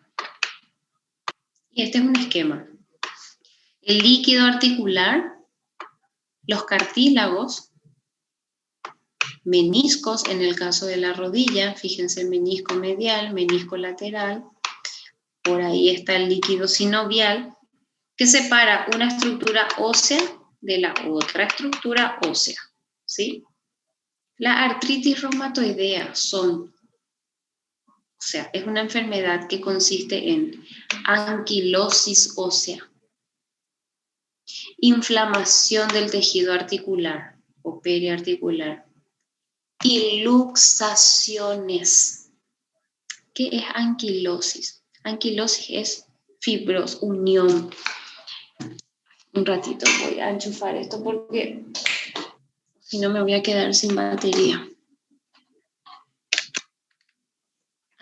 Y este es un esquema. El líquido articular, los cartílagos, meniscos en el caso de la rodilla, fíjense, menisco medial, menisco lateral. Por ahí está el líquido sinovial, que separa una estructura ósea de la otra estructura ósea, ¿sí? La artritis reumatoidea es una enfermedad que consiste en anquilosis ósea, inflamación del tejido articular o periarticular y luxaciones. ¿Qué es anquilosis? Anquilosis es fibros, unión. Un ratito voy a enchufar esto porque si no me voy a quedar sin batería.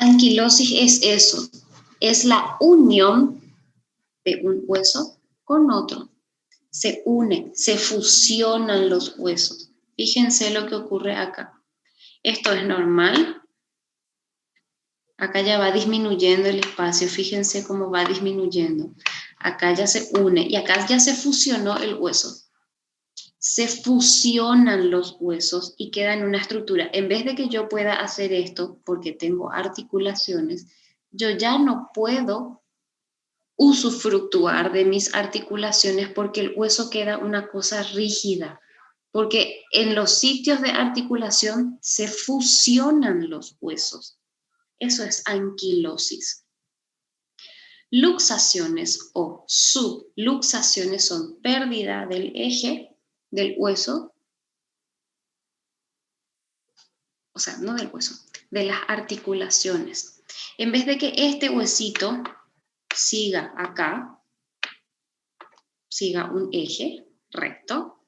Anquilosis es eso, es la unión de un hueso con otro. Se une, se fusionan los huesos. Fíjense lo que ocurre acá. Esto es normal. Acá ya va disminuyendo el espacio, fíjense cómo va disminuyendo. Acá ya se une y acá ya se fusionó el hueso. Se fusionan los huesos y quedan una estructura. En vez de que yo pueda hacer esto porque tengo articulaciones, yo ya no puedo usufructuar de mis articulaciones porque el hueso queda una cosa rígida. Porque en los sitios de articulación se fusionan los huesos. Eso es anquilosis. Luxaciones o subluxaciones son pérdida del eje del hueso, o sea, no del hueso, de las articulaciones. En vez de que este huesito siga acá, siga un eje recto,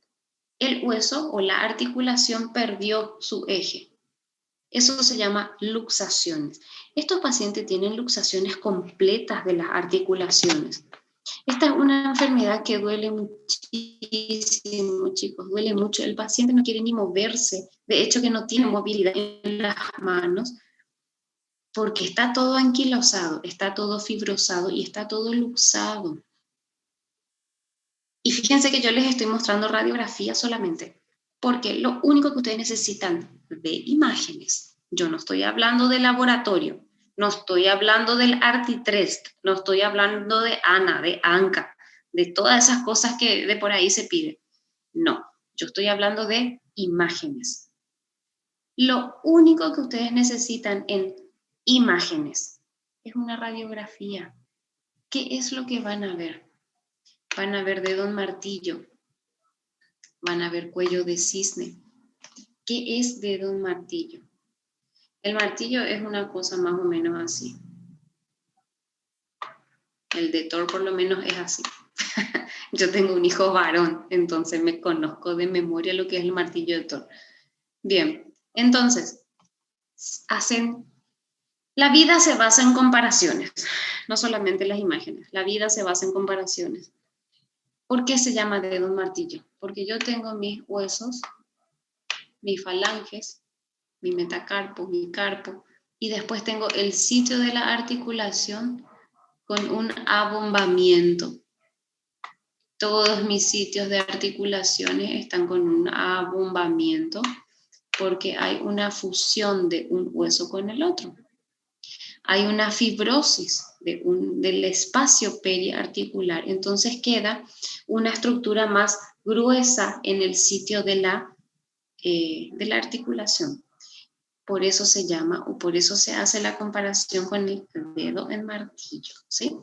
el hueso o la articulación perdió su eje. Eso se llama luxaciones. Estos pacientes tienen luxaciones completas de las articulaciones. Esta es una enfermedad que duele muchísimo, chicos, duele mucho. El paciente no quiere ni moverse, de hecho que no tiene movilidad en las manos, porque está todo anquilosado, está todo fibrosado y está todo luxado. Y fíjense que yo les estoy mostrando radiografía solamente, porque lo único que ustedes necesitan de imágenes, yo no estoy hablando de laboratorio, no estoy hablando del Artitrest, no estoy hablando de ANA, de ANCA, de todas esas cosas que de por ahí se piden. No, yo estoy hablando de imágenes. Lo único que ustedes necesitan en imágenes es una radiografía. ¿Qué es lo que van a ver? Van a ver dedo en martillo, van a ver cuello de cisne. ¿Qué es dedo en martillo? El martillo es una cosa más o menos así. El de Thor por lo menos es así. Yo tengo un hijo varón, entonces me conozco de memoria lo que es el martillo de Thor. Bien, entonces, la vida se basa en comparaciones, no solamente las imágenes, la vida se basa en comparaciones. ¿Por qué se llama dedo en martillo? Porque yo tengo mis huesos, mis falanges, mi metacarpo, mi carpo, y después tengo el sitio de la articulación con un abombamiento. Todos mis sitios de articulaciones están con un abombamiento porque hay una fusión de un hueso con el otro. Hay una fibrosis del espacio periarticular, entonces queda una estructura más gruesa en el sitio de la articulación. Por eso se llama, o por eso se hace la comparación con el dedo en martillo, ¿sí?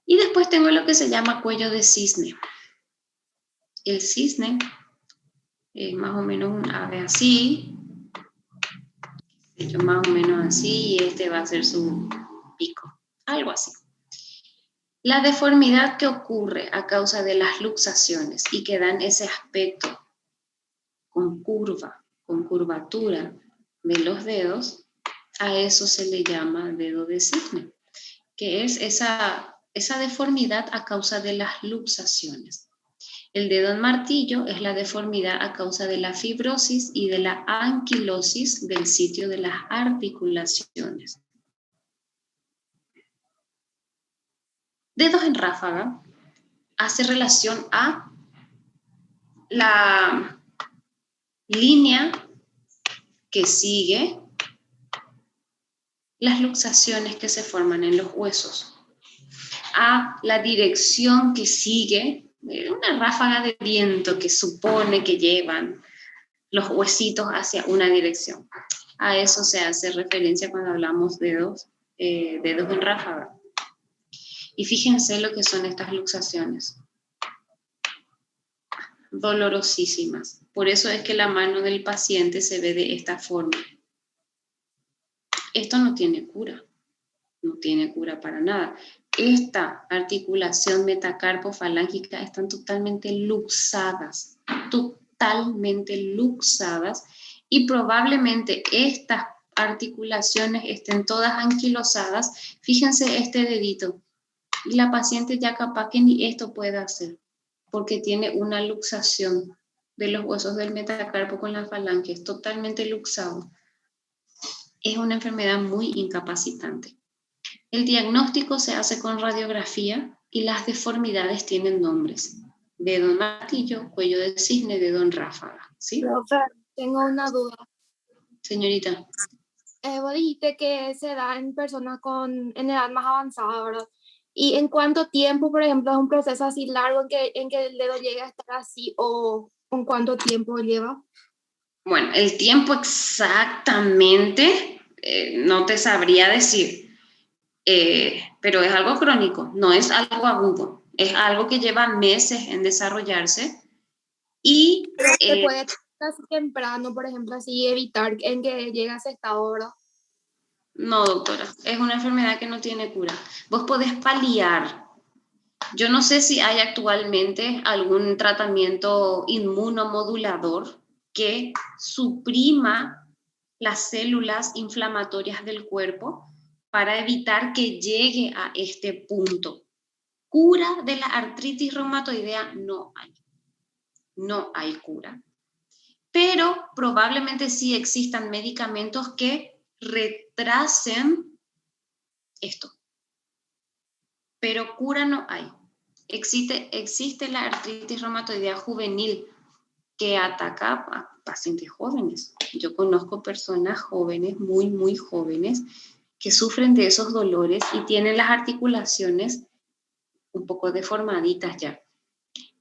Y después tengo lo que se llama cuello de cisne. El cisne es más o menos un ave así, más o menos así, y este va a ser su pico, algo así. La deformidad que ocurre a causa de las luxaciones y que dan ese aspecto con curva, con curvatura de los dedos, a eso se le llama dedo de cisne, que es esa deformidad a causa de las luxaciones. El dedo en martillo es la deformidad a causa de la fibrosis y de la anquilosis del sitio de las articulaciones. Dedos en ráfaga hace relación a la línea que sigue las luxaciones que se forman en los huesos, a la dirección que sigue una ráfaga de viento que supone que llevan los huesitos hacia una dirección. A eso se hace referencia cuando hablamos de dedos en ráfaga. Y fíjense lo que son estas luxaciones. Dolorosísimas. Por eso es que la mano del paciente se ve de esta forma. Esto no tiene cura. No tiene cura para nada. Esta articulación metacarpo-falángica están totalmente luxadas y probablemente estas articulaciones estén todas anquilosadas. Fíjense este dedito. Y la paciente ya capaz que ni esto puede hacer, porque tiene una luxación de los huesos del metacarpo con la falange, es totalmente luxado. Es una enfermedad muy incapacitante. El diagnóstico se hace con radiografía y las deformidades tienen nombres. Dedo en martillo, cuello de cisne, dedo en ráfaga. ¿Sí? Profe, tengo una duda. Señorita. Vos dijiste que se da en personas en edad más avanzada, ¿verdad? ¿Y en cuánto tiempo, por ejemplo, es un proceso así largo en que el dedo llegue a estar así o en cuánto tiempo lleva? Bueno, el tiempo exactamente no te sabría decir, pero es algo crónico, no es algo agudo, es algo que lleva meses en desarrollarse y Pero se puede casi temprano, por ejemplo, así evitar en que llegue a ese estado, ¿verdad? no, doctora, es una enfermedad que no tiene cura. Vos podés paliar. Yo no sé si hay actualmente algún tratamiento inmunomodulador que suprima las células inflamatorias del cuerpo para evitar que llegue a este punto. Cura de la artritis reumatoidea no hay. No hay cura. Pero probablemente sí existan medicamentos que retrasen esto. Pero cura no hay. Existe la artritis reumatoidea juvenil que ataca a pacientes jóvenes. Yo conozco personas jóvenes, muy, muy jóvenes, que sufren de esos dolores y tienen las articulaciones un poco deformaditas ya.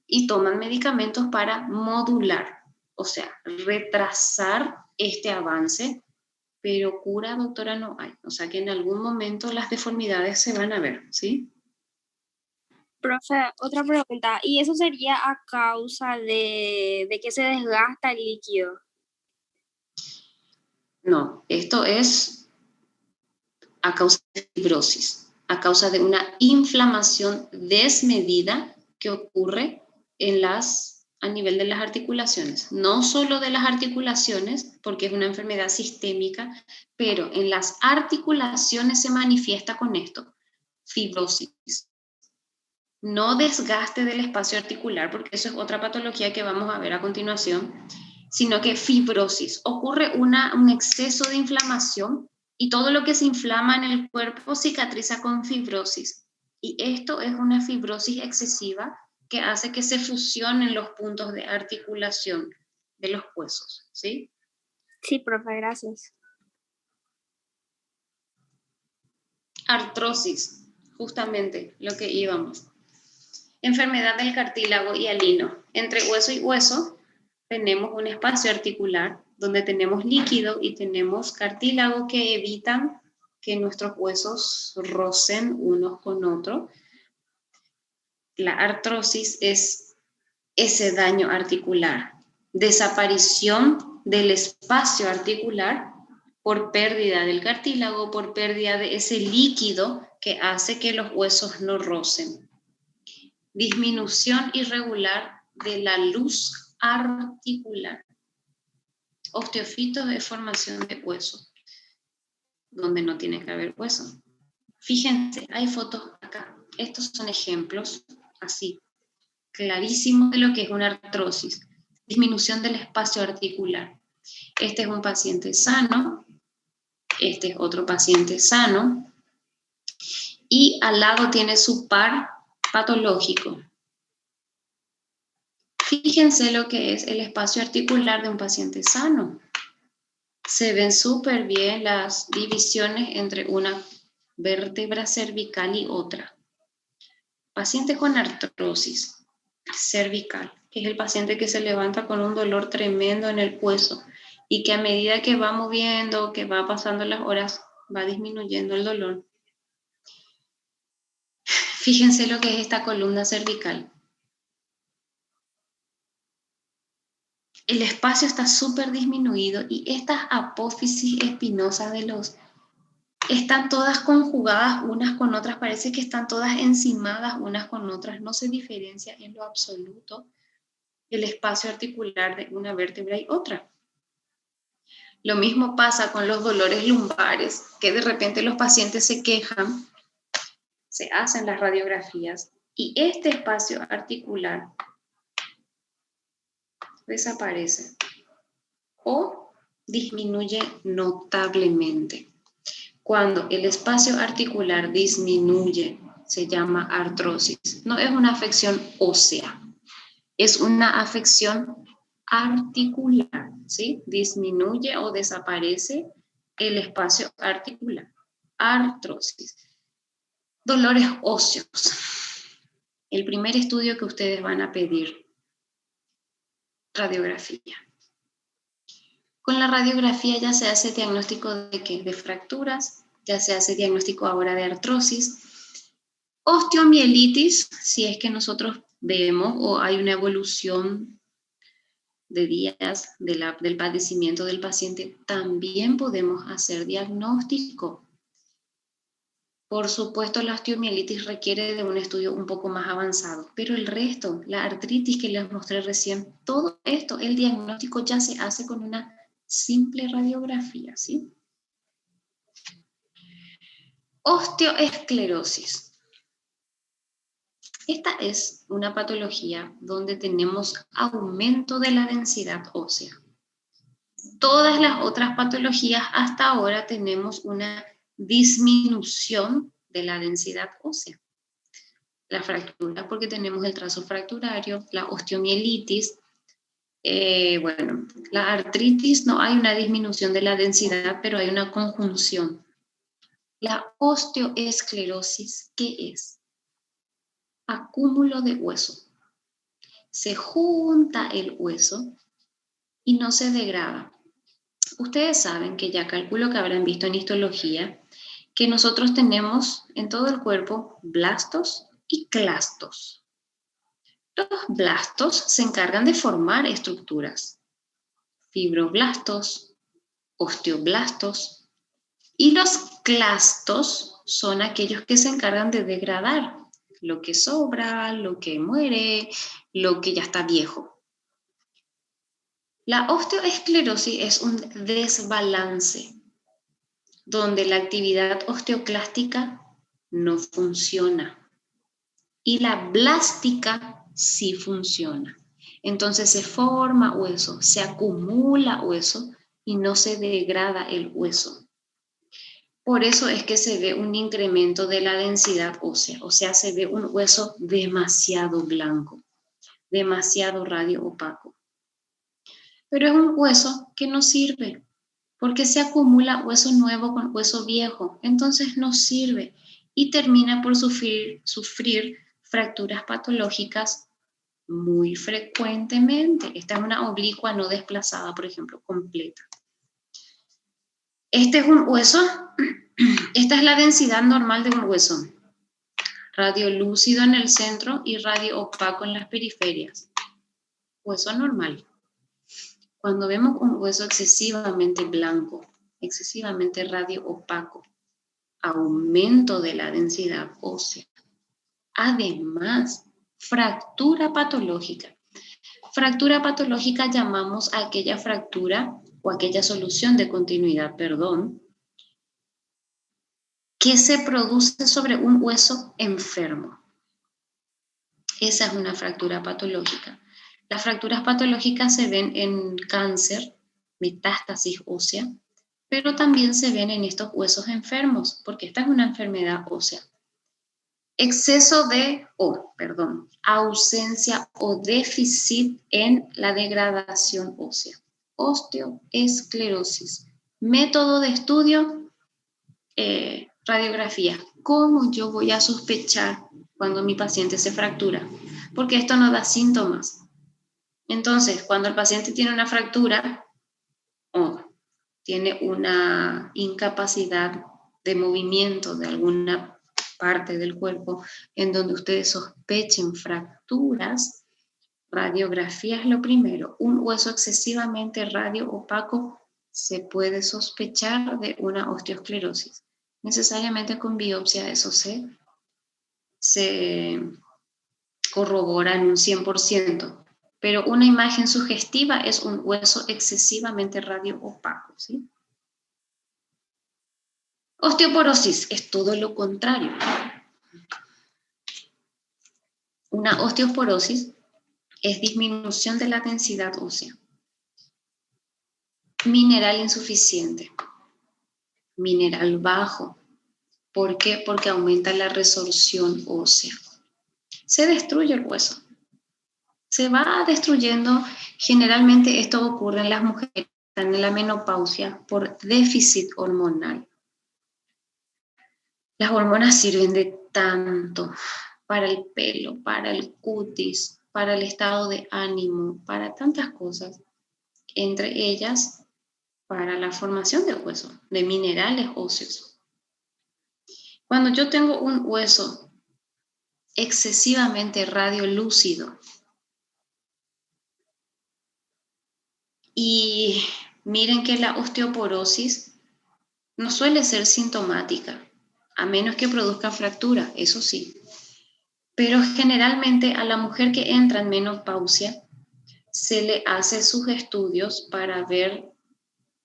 Y toman medicamentos para modular, o sea, retrasar este avance, pero cura, doctora, no hay. O sea que en algún momento las deformidades se van a ver, ¿sí? Profe, otra pregunta. ¿Y eso sería a causa de que se desgasta el líquido? No, esto es a causa de fibrosis, a causa de una inflamación desmedida que ocurre a nivel de las articulaciones. No solo de las articulaciones, porque es una enfermedad sistémica, pero en las articulaciones se manifiesta con esto, fibrosis. No desgaste del espacio articular, porque eso es otra patología que vamos a ver a continuación, sino que fibrosis. Ocurre un exceso de inflamación y todo lo que se inflama en el cuerpo cicatriza con fibrosis. Y esto es una fibrosis excesiva que hace que se fusionen los puntos de articulación de los huesos, ¿sí? Sí, profe, gracias. Artrosis, justamente lo que íbamos. Enfermedad del cartílago hialino. Entre hueso y hueso tenemos un espacio articular donde tenemos líquido y tenemos cartílago que evitan que nuestros huesos rocen unos con otros. La artrosis es ese daño articular, desaparición del espacio articular por pérdida del cartílago, por pérdida de ese líquido que hace que los huesos no rocen. Disminución irregular de la luz articular. Osteofitos es formación de hueso, donde no tiene que haber hueso. Fíjense, hay fotos acá. Estos son ejemplos así, clarísimos de lo que es una artrosis. Disminución del espacio articular. Este es un paciente sano, este es otro paciente sano, y al lado tiene su par patológico. Fíjense lo que es el espacio articular de un paciente sano. Se ven súper bien las divisiones entre una vértebra cervical y otra. Paciente con artrosis cervical, que es el paciente que se levanta con un dolor tremendo en el hueso y que a medida que va moviendo, que va pasando las horas, va disminuyendo el dolor. Fíjense lo que es esta columna cervical. El espacio está súper disminuido y estas apófisis espinosas de los están todas conjugadas unas con otras, parece que están todas encimadas unas con otras, no se diferencia en lo absoluto el espacio articular de una vértebra y otra. Lo mismo pasa con los dolores lumbares, que de repente los pacientes se quejan, se hacen las radiografías y este espacio articular desaparece o disminuye notablemente. Cuando el espacio articular disminuye, se llama artrosis. No es una afección ósea, es una afección articular, ¿sí? Disminuye o desaparece el espacio articular. Artrosis. Dolores óseos. El primer estudio que ustedes van a pedir, radiografía. Con la radiografía ya se hace diagnóstico de ¿qué? De fracturas, ya se hace diagnóstico ahora de artrosis. Osteomielitis, si es que nosotros vemos o hay una evolución de días del padecimiento del paciente, también podemos hacer diagnóstico. Por supuesto, la osteomielitis requiere de un estudio un poco más avanzado, pero el resto, la artritis que les mostré recién, todo esto, el diagnóstico ya se hace con una simple radiografía, ¿sí? Osteoesclerosis. Esta es una patología donde tenemos aumento de la densidad ósea. Todas las otras patologías hasta ahora tenemos una disminución de la densidad ósea. La fractura porque tenemos el trazo fracturario, la osteomielitis, bueno, la artritis no hay una disminución de la densidad, pero hay una conjunción. La osteoesclerosis, ¿qué es? Acúmulo de hueso. Se junta el hueso y no se degrada. Ustedes saben que ya calculo que habrán visto en histología que nosotros tenemos en todo el cuerpo blastos y clastos. Los blastos se encargan de formar estructuras, fibroblastos, osteoblastos, y los clastos son aquellos que se encargan de degradar lo que sobra, lo que muere, lo que ya está viejo. La osteoesclerosis es un desbalance donde la actividad osteoclástica no funciona y la blástica sí funciona. Entonces se forma hueso, se acumula hueso y no se degrada el hueso. Por eso es que se ve un incremento de la densidad ósea, o sea, se ve un hueso demasiado blanco, demasiado radioopaco. Pero es un hueso que no sirve, porque se acumula hueso nuevo con hueso viejo, entonces no sirve y termina por sufrir fracturas patológicas muy frecuentemente. Esta es una oblicua no desplazada, por ejemplo, completa. Este es un hueso, esta es la densidad normal de un hueso. Radio lúcido en el centro y radio opaco en las periferias. Hueso normal. Cuando vemos un hueso excesivamente blanco, excesivamente radio opaco, aumento de la densidad ósea. Además, fractura patológica. Fractura patológica llamamos a aquella fractura o aquella solución de continuidad, que se produce sobre un hueso enfermo. Esa es una fractura patológica. Las fracturas patológicas se ven en cáncer, metástasis ósea, pero también se ven en estos huesos enfermos, porque esta es una enfermedad ósea. Ausencia o déficit en la degradación ósea. Osteoesclerosis. Método de estudio, radiografía. ¿Cómo yo voy a sospechar cuando mi paciente se fractura? Porque esto no da síntomas. Entonces, cuando el paciente tiene una fractura o tiene una incapacidad de movimiento de alguna parte del cuerpo en donde ustedes sospechen fracturas, radiografía es lo primero. Un hueso excesivamente radio-opaco se puede sospechar de una osteoesclerosis. Necesariamente con biopsia eso se corrobora en un 100%. pero una imagen sugestiva es un hueso excesivamente radioopaco, ¿sí? Osteoporosis es todo lo contrario. Una osteoporosis es disminución de la densidad ósea. Mineral insuficiente, mineral bajo. ¿Por qué? Porque aumenta la resorción ósea. Se destruye el hueso. Se va destruyendo. Generalmente esto ocurre en las mujeres que están en la menopausia por déficit hormonal. Las hormonas sirven de tanto para el pelo, para el cutis, para el estado de ánimo, para tantas cosas. Entre ellas, para la formación del hueso, de minerales óseos. Cuando yo tengo un hueso excesivamente radiolúcido y miren que la osteoporosis no suele ser sintomática, a menos que produzca fractura, eso sí. Pero generalmente a la mujer que entra en menopausia se le hace sus estudios para ver,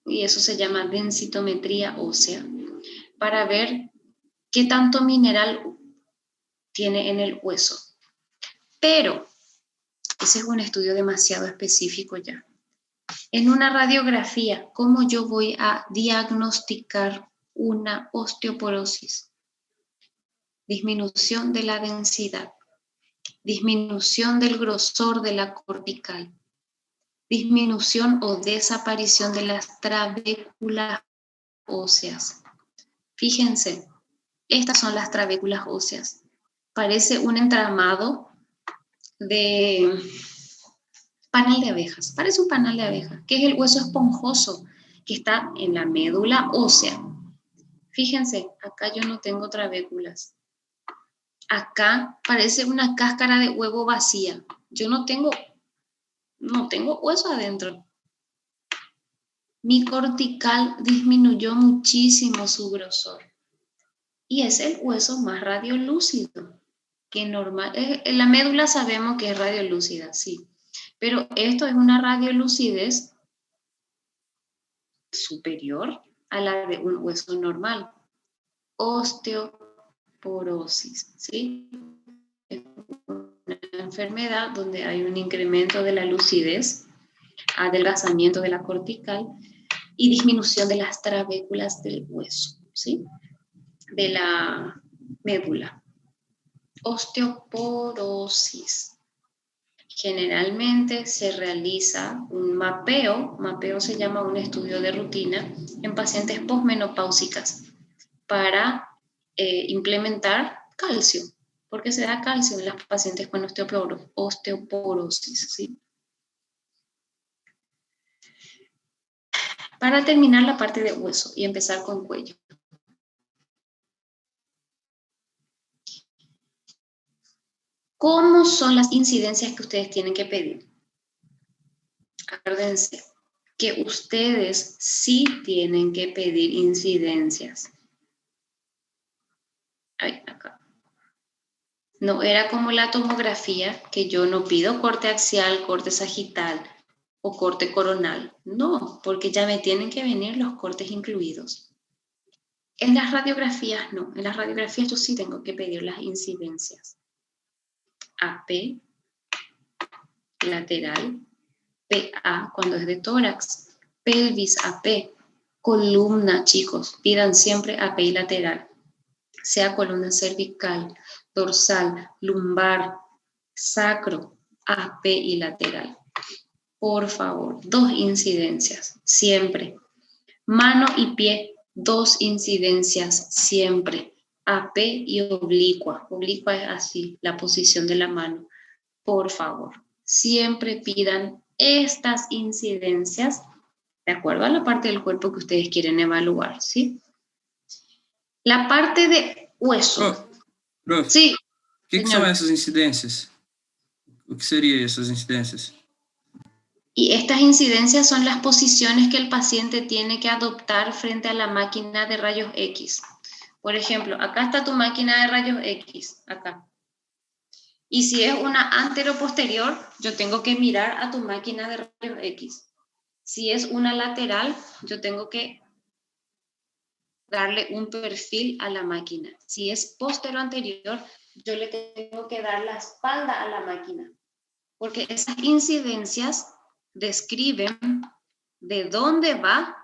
y eso se llama densitometría ósea, para ver qué tanto mineral tiene en el hueso. Pero ese es un estudio demasiado específico ya. En una radiografía, ¿cómo yo voy a diagnosticar una osteoporosis? Disminución de la densidad, disminución del grosor de la cortical, disminución o desaparición de las trabéculas óseas. Fíjense, estas son las trabéculas óseas. Parece un entramado de panal de abejas. Parece un panal de abeja, que es el hueso esponjoso que está en la médula ósea. Fíjense, acá yo no tengo trabéculas. Acá parece una cáscara de huevo vacía. Yo no tengo hueso adentro. Mi cortical disminuyó muchísimo su grosor. Y es el hueso más radiolúcido. Que normal, en la médula sabemos que es radiolúcida, sí. Pero esto es una radiolucidez superior a la de un hueso normal. Osteoporosis, ¿sí? Es una enfermedad donde hay un incremento de la lucidez, adelgazamiento de la cortical y disminución de las trabéculas del hueso, ¿sí? De la médula. Osteoporosis. Generalmente se realiza un mapeo se llama un estudio de rutina en pacientes posmenopáusicas para implementar calcio, porque se da calcio en las pacientes con osteoporosis, ¿sí? Para terminar la parte de hueso y empezar con cuello. ¿Cómo son las incidencias que ustedes tienen que pedir? Acuérdense que ustedes sí tienen que pedir incidencias. Ay, acá. No era como la tomografía, que yo no pido corte axial, corte sagital o corte coronal. No, porque ya me tienen que venir los cortes incluidos. En las radiografías no, en las radiografías yo sí tengo que pedir las incidencias. AP, lateral, PA cuando es de tórax, pelvis AP, columna, chicos, pidan siempre AP y lateral, sea columna cervical, dorsal, lumbar, sacro, AP y lateral. Por favor, 2 incidencias, siempre. Mano y pie, 2 incidencias, siempre. AP y oblicua. Oblicua es así, la posición de la mano. Por favor, siempre pidan estas incidencias de acuerdo a la parte del cuerpo que ustedes quieren evaluar, ¿sí? La parte de hueso. Prof, Sí, o que são essas incidências? O que seriam essas incidências? Y estas incidencias son las posiciones que el paciente tiene que adoptar frente a la máquina de rayos X. Por ejemplo, acá está tu máquina de rayos X, acá. Y si es una anteroposterior, yo tengo que mirar a tu máquina de rayos X. Si es una lateral, yo tengo que darle un perfil a la máquina. Si es postero anterior, yo le tengo que dar la espalda a la máquina. Porque esas incidencias describen de dónde va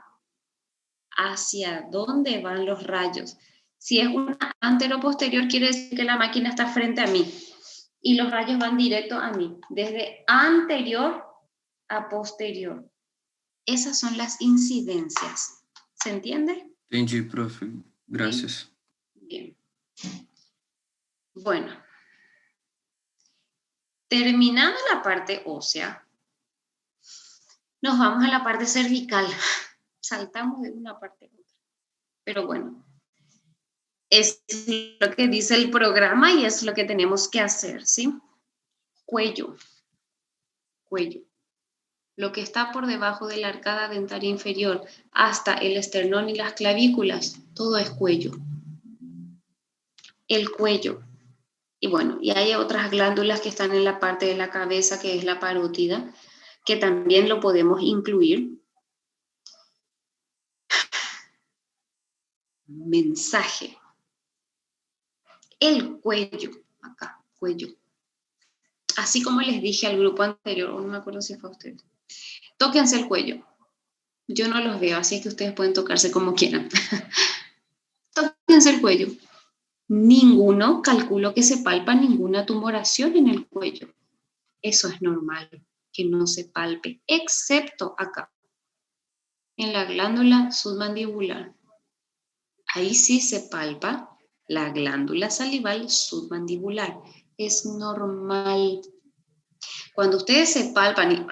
hacia dónde van los rayos. Si es una anteroposterior, quiere decir que la máquina está frente a mí y los rayos van directo a mí, desde anterior a posterior. Esas son las incidencias. ¿Se entiende? Entendi, profe. Gracias. Bien. Bueno. Terminada la parte ósea, nos vamos a la parte cervical. Saltamos de una parte a otra. Pero bueno, es lo que dice el programa y es lo que tenemos que hacer, ¿sí? Cuello. Cuello. Lo que está por debajo de la arcada dentaria inferior hasta el esternón y las clavículas, todo es cuello. El cuello. Y bueno, y hay otras glándulas que están en la parte de la cabeza, que es la parótida, que también lo podemos incluir. Mensaje. El cuello, acá, cuello. Así como les dije al grupo anterior, no me acuerdo si fue a ustedes. Tóquense el cuello. Yo no los veo, así que ustedes pueden tocarse como quieran. Tóquense el cuello. Ninguno, calculo que se palpa ninguna tumoración en el cuello. Eso es normal, que no se palpe, excepto acá, en la glándula submandibular. Ahí sí se palpa la glándula salival submandibular. Es normal. Cuando ustedes se palpan y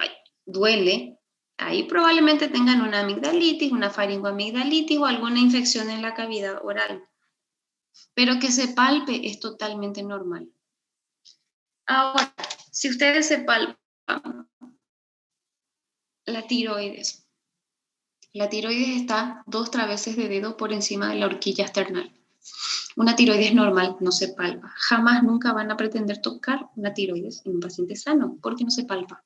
duele, ahí probablemente tengan una amigdalitis, una faringoamigdalitis o alguna infección en la cavidad oral. Pero que se palpe es totalmente normal. Ahora, si ustedes se palpan la tiroides está 2 traveses de dedo por encima de la horquilla esternal. Una tiroides normal no se palpa. Jamás, nunca van a pretender tocar una tiroides en un paciente sano, porque no se palpa.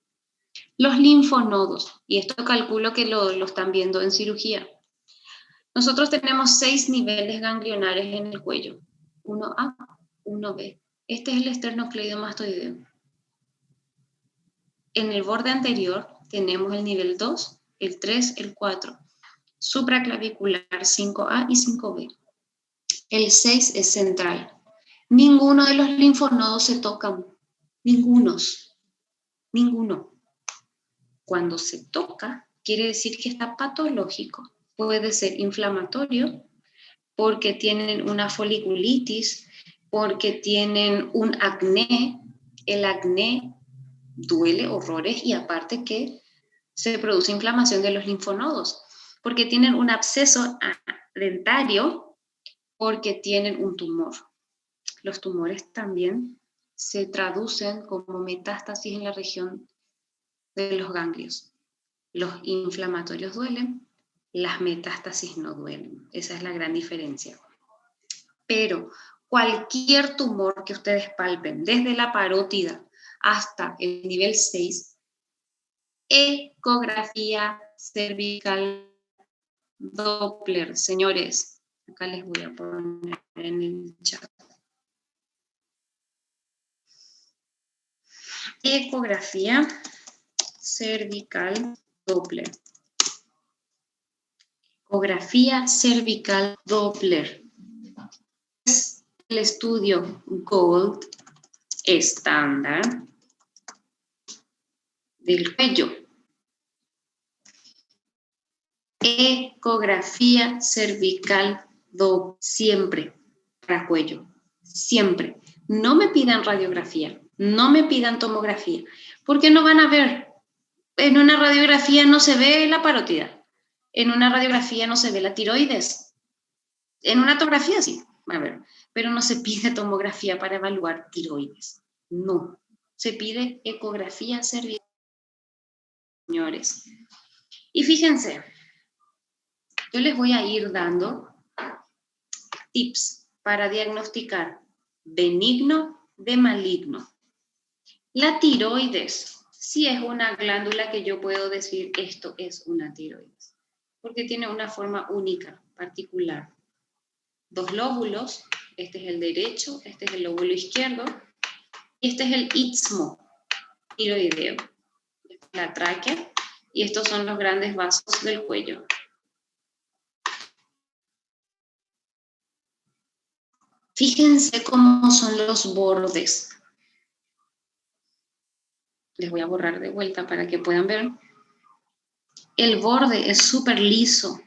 Los linfonodos, y esto calculo que lo están viendo en cirugía. Nosotros tenemos 6 niveles ganglionares en el cuello. 1A, 1B. Este es el esternocleidomastoideo. En el borde anterior tenemos el nivel 2, el 3, el 4. Supraclavicular 5A y 5B. El 6 es central. Ninguno de los linfonodos se tocan. Ninguno. Cuando se toca, quiere decir que está patológico. Puede ser inflamatorio, porque tienen una foliculitis, porque tienen un acné. El acné duele horrores y aparte que se produce inflamación de los linfonodos, porque tienen un absceso dentario, porque tienen un tumor. Los tumores también se traducen como metástasis en la región de los ganglios. Los inflamatorios duelen, las metástasis no duelen. Esa es la gran diferencia. Pero cualquier tumor que ustedes palpen, desde la parótida hasta el nivel 6, ecografía cervical Doppler. Señores, acá les voy a poner en el chat. Ecografía cervical Doppler. Ecografía cervical Doppler. Es el estudio Gold estándar del cuello. Ecografía cervical Doppler. Siempre para cuello. Siempre. No me pidan radiografía. No me pidan tomografía. Porque no van a ver. En una radiografía no se ve la parótida. En una radiografía no se ve la tiroides. En una tomografía sí, a ver, pero no se pide tomografía para evaluar tiroides. No, se pide ecografía cervical, señores. Y fíjense, yo les voy a ir dando tips para diagnosticar benigno de maligno. La tiroides sí es una glándula que yo puedo decir esto es una tiroides, porque tiene una forma única, particular. 2 lóbulos, este es el derecho, este es el lóbulo izquierdo, y este es el istmo tiroideo, la tráquea, y estos son los grandes vasos del cuello. Fíjense cómo son los bordes. Les voy a borrar de vuelta para que puedan ver. El borde es súper liso,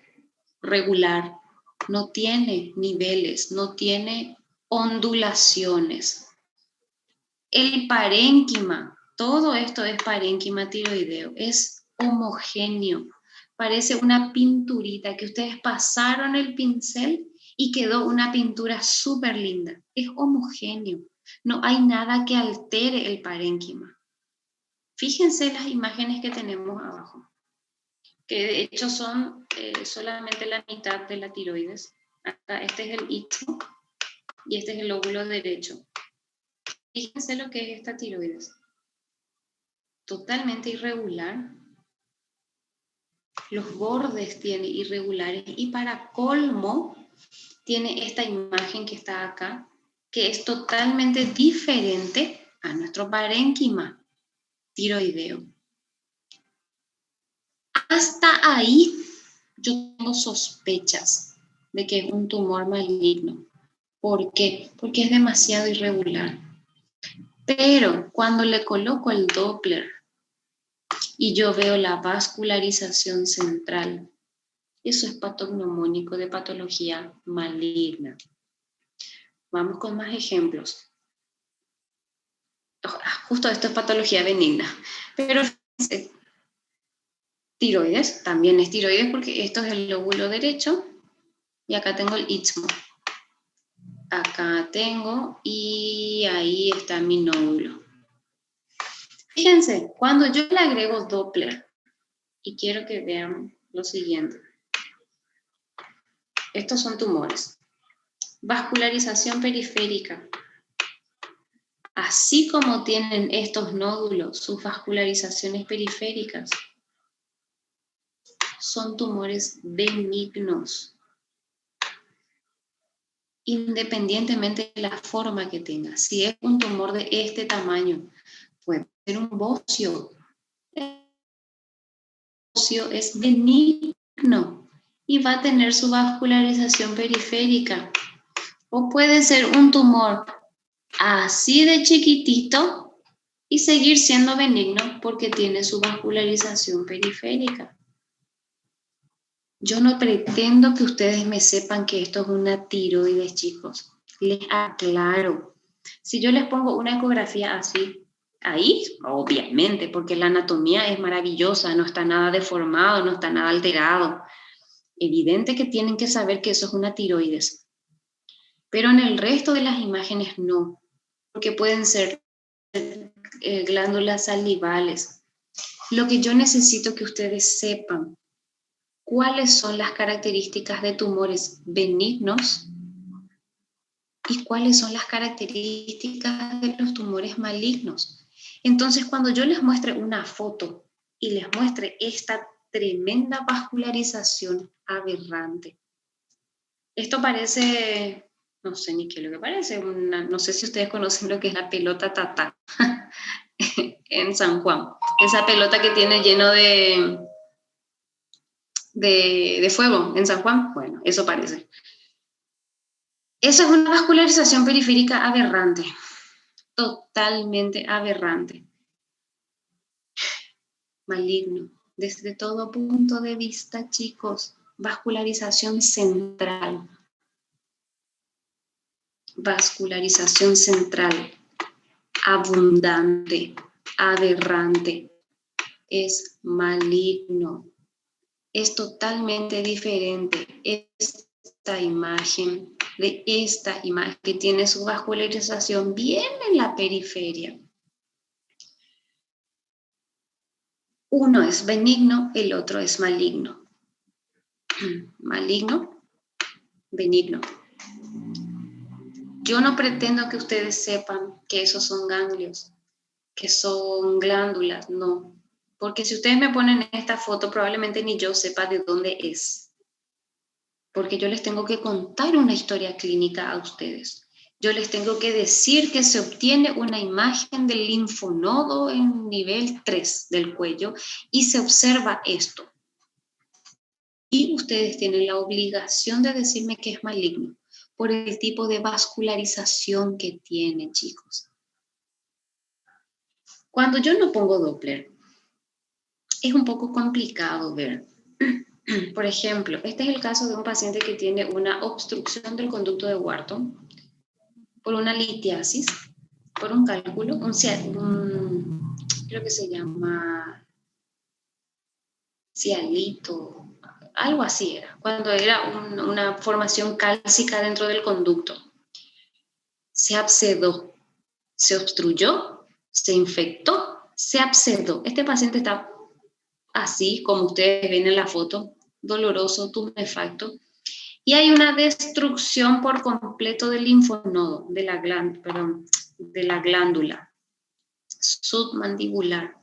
regular, no tiene niveles, no tiene ondulaciones. El parénquima, todo esto es parénquima tiroideo, es homogéneo, parece una pinturita que ustedes pasaron el pincel y quedó una pintura súper linda, es homogéneo, no hay nada que altere el parénquima. Fíjense las imágenes que tenemos abajo, que de hecho son solamente la mitad de la tiroides. Acá este es el istmo y este es el lóbulo derecho. Fíjense lo que es esta tiroides. Totalmente irregular. Los bordes tiene irregulares y para colmo tiene esta imagen que está acá, que es totalmente diferente a nuestro parénquima tiroideo. Hasta ahí yo tengo sospechas de que es un tumor maligno. ¿Por qué? Porque es demasiado irregular. Pero cuando le coloco el Doppler y yo veo la vascularización central, eso es patognomónico de patología maligna. Vamos con más ejemplos. Justo esto es patología benigna. Pero tiroides, también es tiroides porque esto es el lóbulo derecho y acá tengo el istmo. Acá tengo y ahí está mi nódulo. Fíjense, cuando yo le agrego Doppler y quiero que vean lo siguiente. Estos son tumores. Vascularización periférica. Así como tienen estos nódulos, sus vascularizaciones periféricas, son tumores benignos. Independientemente de la forma que tenga. Si es un tumor de este tamaño, puede ser un bocio. El bocio es benigno y va a tener su vascularización periférica. O puede ser un tumor así de chiquitito y seguir siendo benigno porque tiene su vascularización periférica. Yo no pretendo que ustedes me sepan que esto es una tiroides, chicos. Les aclaro. Si yo les pongo una ecografía así, ahí, obviamente, porque la anatomía es maravillosa, no está nada deformado, no está nada alterado. Evidente que tienen que saber que eso es una tiroides. Pero en el resto de las imágenes no, porque pueden ser glándulas salivales. Lo que yo necesito que ustedes sepan, ¿cuáles son las características de tumores benignos y cuáles son las características de los tumores malignos? Entonces, cuando yo les muestre una foto y les muestre esta tremenda vascularización aberrante, esto parece, no sé ni qué es lo que parece, no sé si ustedes conocen lo que es la pelota tatá en San Juan. Esa pelota que tiene lleno de fuego en San Juan, bueno, eso parece. Eso es una vascularización periférica aberrante, totalmente aberrante. Maligno, desde todo punto de vista, chicos. Vascularización central. Vascularización central, abundante, aberrante, es maligno. Es totalmente diferente esta imagen de esta imagen que tiene su vascularización bien en la periferia. Uno es benigno, el otro es maligno. Maligno, benigno. Yo no pretendo que ustedes sepan que esos son ganglios, que son glándulas, no. Porque si ustedes me ponen esta foto, probablemente ni yo sepa de dónde es. Porque yo les tengo que contar una historia clínica a ustedes. Yo les tengo que decir que se obtiene una imagen del linfonodo en nivel 3 del cuello y se observa esto. Y ustedes tienen la obligación de decirme que es maligno por el tipo de vascularización que tiene, chicos. Cuando yo no pongo Doppler, es un poco complicado ver. Por ejemplo, este es el caso de un paciente que tiene una obstrucción del conducto de Wharton por una litiasis, por un cálculo, creo que se llama cialito, algo así era, cuando era una formación cálcica dentro del conducto. Se abscedó, se obstruyó, se infectó, se abscedó. Este paciente está así, como ustedes ven en la foto, doloroso, tumefacto, y hay una destrucción por completo del linfonodo, de la glándula submandibular.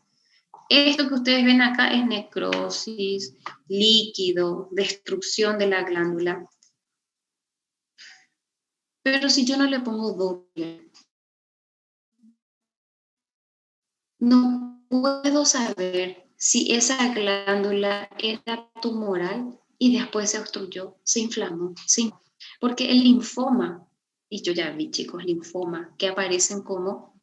Esto que ustedes ven acá es necrosis, líquido, destrucción de la glándula. Pero si yo no le pongo Doppler, no puedo saber si esa glándula era tumoral y después se obstruyó, se inflamó, sí. Porque el linfoma, y yo ya vi, chicos, linfoma, que aparecen como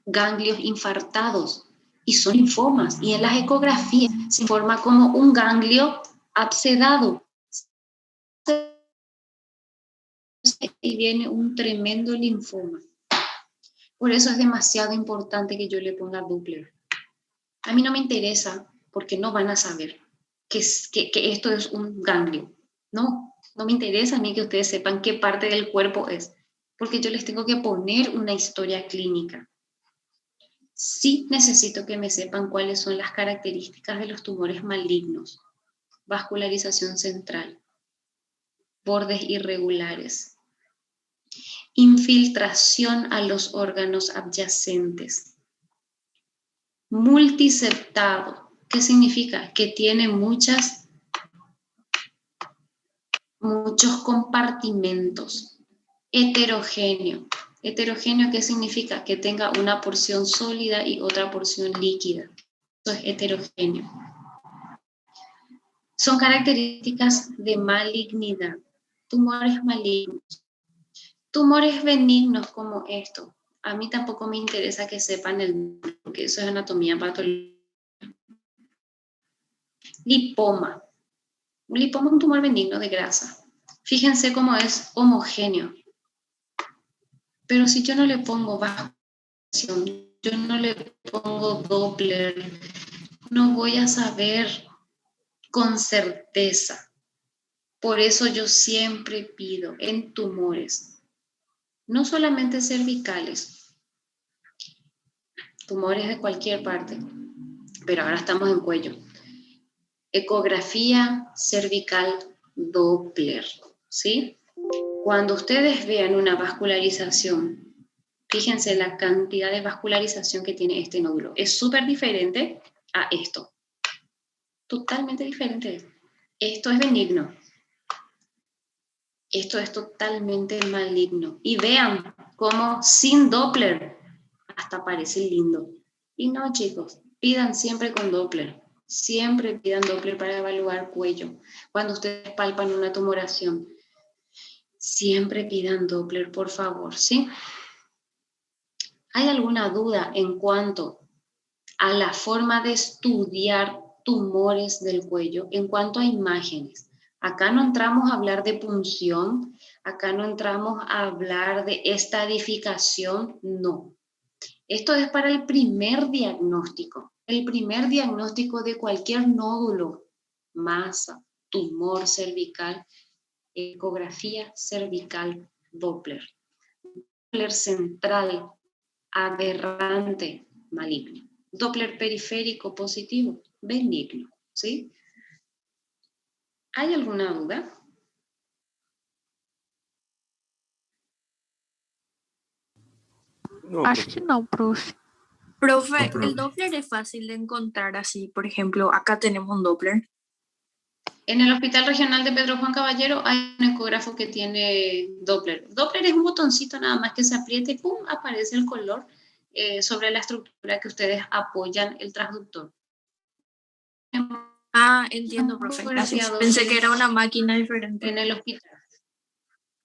ganglios infartados, y son linfomas, y en las ecografías se forma como un ganglio abscedado. Y viene un tremendo linfoma. Por eso es demasiado importante que yo le ponga Doppler. A mí no me interesa, porque no van a saber que esto es un ganglio. No me interesa a mí que ustedes sepan qué parte del cuerpo es, porque yo les tengo que poner una historia clínica. Sí necesito que me sepan cuáles son las características de los tumores malignos. Vascularización central, bordes irregulares, infiltración a los órganos adyacentes, multiseptado. ¿Qué significa? Que tiene muchos compartimentos. Heterogéneo. ¿Heterogéneo qué significa? Que tenga una porción sólida y otra porción líquida. Eso es heterogéneo. Son características de malignidad. Tumores malignos. Tumores benignos como esto. A mí tampoco me interesa que sepan porque eso es anatomía patológica. Lipoma. Un lipoma es un tumor benigno de grasa. Fíjense cómo es homogéneo. Pero si yo no le pongo vascularización, yo no le pongo Doppler, no voy a saber con certeza. Por eso yo siempre pido en tumores, no solamente cervicales, tumores de cualquier parte, pero ahora estamos en cuello. Ecografía cervical Doppler, ¿sí? Cuando ustedes vean una vascularización, fíjense la cantidad de vascularización que tiene este nódulo. Es súper diferente a esto. Totalmente diferente. Esto es benigno. Esto es totalmente maligno. Y vean cómo sin Doppler hasta parece lindo. Y no, chicos, pidan siempre con Doppler. Siempre pidan Doppler para evaluar cuello. Cuando ustedes palpan una tumoración, siempre pidan Doppler, por favor, ¿sí? ¿Hay alguna duda en cuanto a la forma de estudiar tumores del cuello en cuanto a imágenes? Acá no entramos a hablar de punción, acá no entramos a hablar de estadificación, no. Esto es para el primer diagnóstico de cualquier nódulo, masa, tumor cervical, ecografía cervical Doppler. Doppler central, aberrante, maligno. Doppler periférico positivo, benigno, ¿sí? ¿Hay alguna duda? Não, Acho profe. que não, prof. Profe, No, profe. el Doppler es fácil de encontrar así. Por ejemplo, acá tenemos un Doppler. En el Hospital Regional de Pedro Juan Caballero hay un ecógrafo que tiene Doppler. Doppler es un botoncito nada más que se apriete y ¡pum! Aparece el color sobre la estructura que ustedes apoyan el transductor. Ah, entiendo, profe. Gracias. Pensé que era una máquina diferente. En el hospital.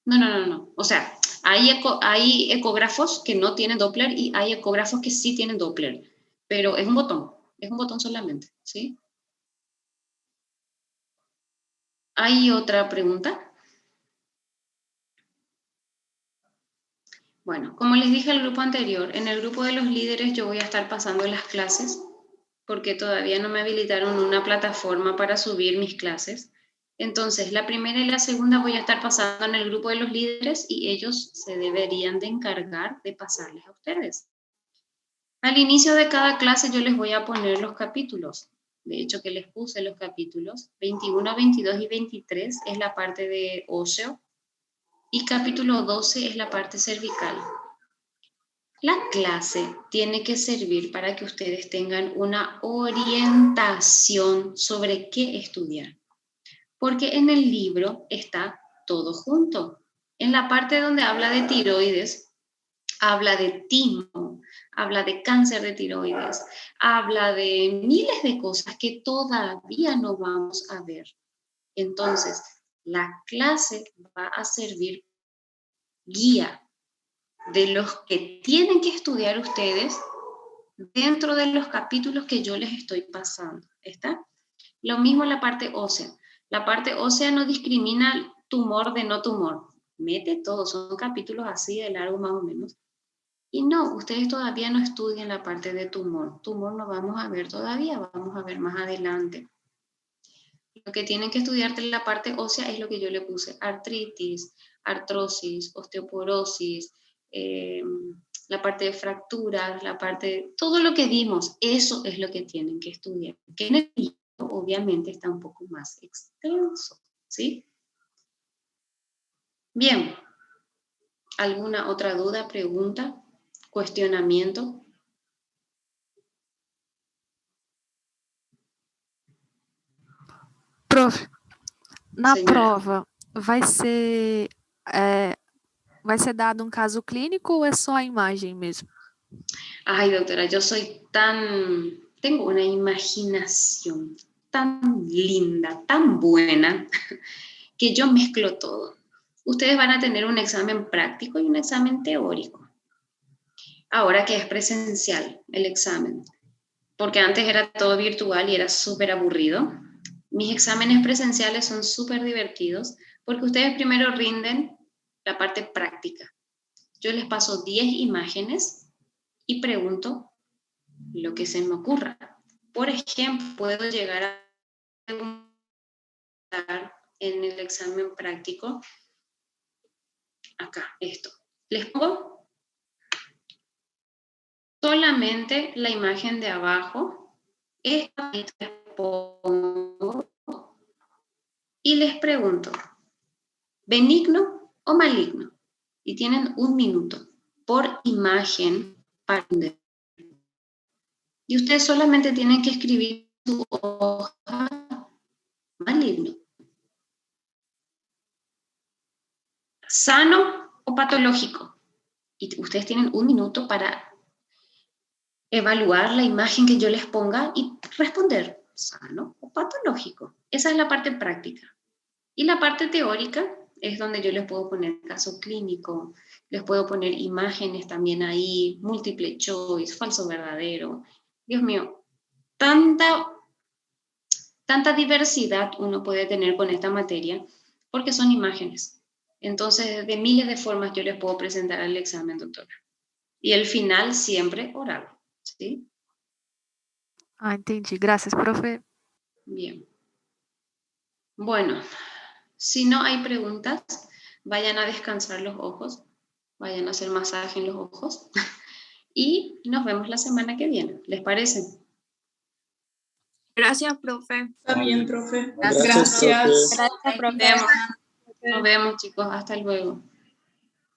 No. O sea, hay ecógrafos que no tienen Doppler y hay ecógrafos que sí tienen Doppler, pero es un botón solamente, ¿sí? ¿Hay otra pregunta? Bueno, como les dije al grupo anterior, en el grupo de los líderes yo voy a estar pasando las clases porque todavía no me habilitaron una plataforma para subir mis clases. Entonces, la primera y la segunda voy a estar pasando en el grupo de los líderes y ellos se deberían de encargar de pasarles a ustedes. Al inicio de cada clase yo les voy a poner los capítulos. De hecho, que les puse los capítulos. 21, 22 y 23 es la parte de óseo y capítulo 12 es la parte cervical. La clase tiene que servir para que ustedes tengan una orientación sobre qué estudiar. Porque en el libro está todo junto. En la parte donde habla de tiroides, habla de timo, habla de cáncer de tiroides, habla de miles de cosas que todavía no vamos a ver. Entonces, la clase va a servir guía de los que tienen que estudiar ustedes dentro de los capítulos que yo les estoy pasando. ¿Está? Lo mismo la parte ósea. La parte ósea no discrimina tumor de no tumor. Mete todo, son capítulos así de largo más o menos. Y no, ustedes todavía no estudian la parte de tumor. Tumor no vamos a ver todavía, vamos a ver más adelante. Lo que tienen que estudiar de la parte ósea es lo que yo le puse: artritis, artrosis, osteoporosis, la parte de fracturas, la parte de todo lo que vimos. Eso es lo que tienen que estudiar. Que en el libro obviamente está un poco más extenso, ¿sí? Bien. ¿Alguna otra duda, pregunta, cuestionamiento? Prof, na Señora. prova vai ser dado um caso clínico ou é só a imagem mesmo? Ay, doctora, tengo una imaginación tan linda, tan buena, que yo mezclo todo. Ustedes van a tener un examen práctico y un examen teórico. Ahora que es presencial el examen, porque antes era todo virtual y era súper aburrido. Mis exámenes presenciales son súper divertidos porque ustedes primero rinden la parte práctica. Yo les paso 10 imágenes y pregunto lo que se me ocurra. Por ejemplo, puedo llegar a preguntar en el examen práctico, acá, esto. Les pongo solamente la imagen de abajo, esta les pongo y les pregunto, ¿benigno o maligno? Y tienen 1 minuto por imagen para responder. Y ustedes solamente tienen que escribir su hoja maligno. ¿Sano o patológico? Y ustedes tienen 1 minuto para evaluar la imagen que yo les ponga y responder, ¿sano o patológico? Esa es la parte práctica. Y la parte teórica es donde yo les puedo poner caso clínico, les puedo poner imágenes también ahí, múltiple choice, falso verdadero. Dios mío, tanta diversidad uno puede tener con esta materia porque son imágenes. Entonces, de miles de formas yo les puedo presentar el examen, doctora. Y el final siempre oral, ¿sí? Ah, entendi. Gracias, profe. Bien. Bueno, si no hay preguntas, vayan a descansar los ojos, vayan a hacer masaje en los ojos y nos vemos la semana que viene. ¿Les parece? Gracias, profe. Está bien, profe. Gracias, profe. Gracias. Gracias, profe. Nos vemos, chicos. Hasta luego.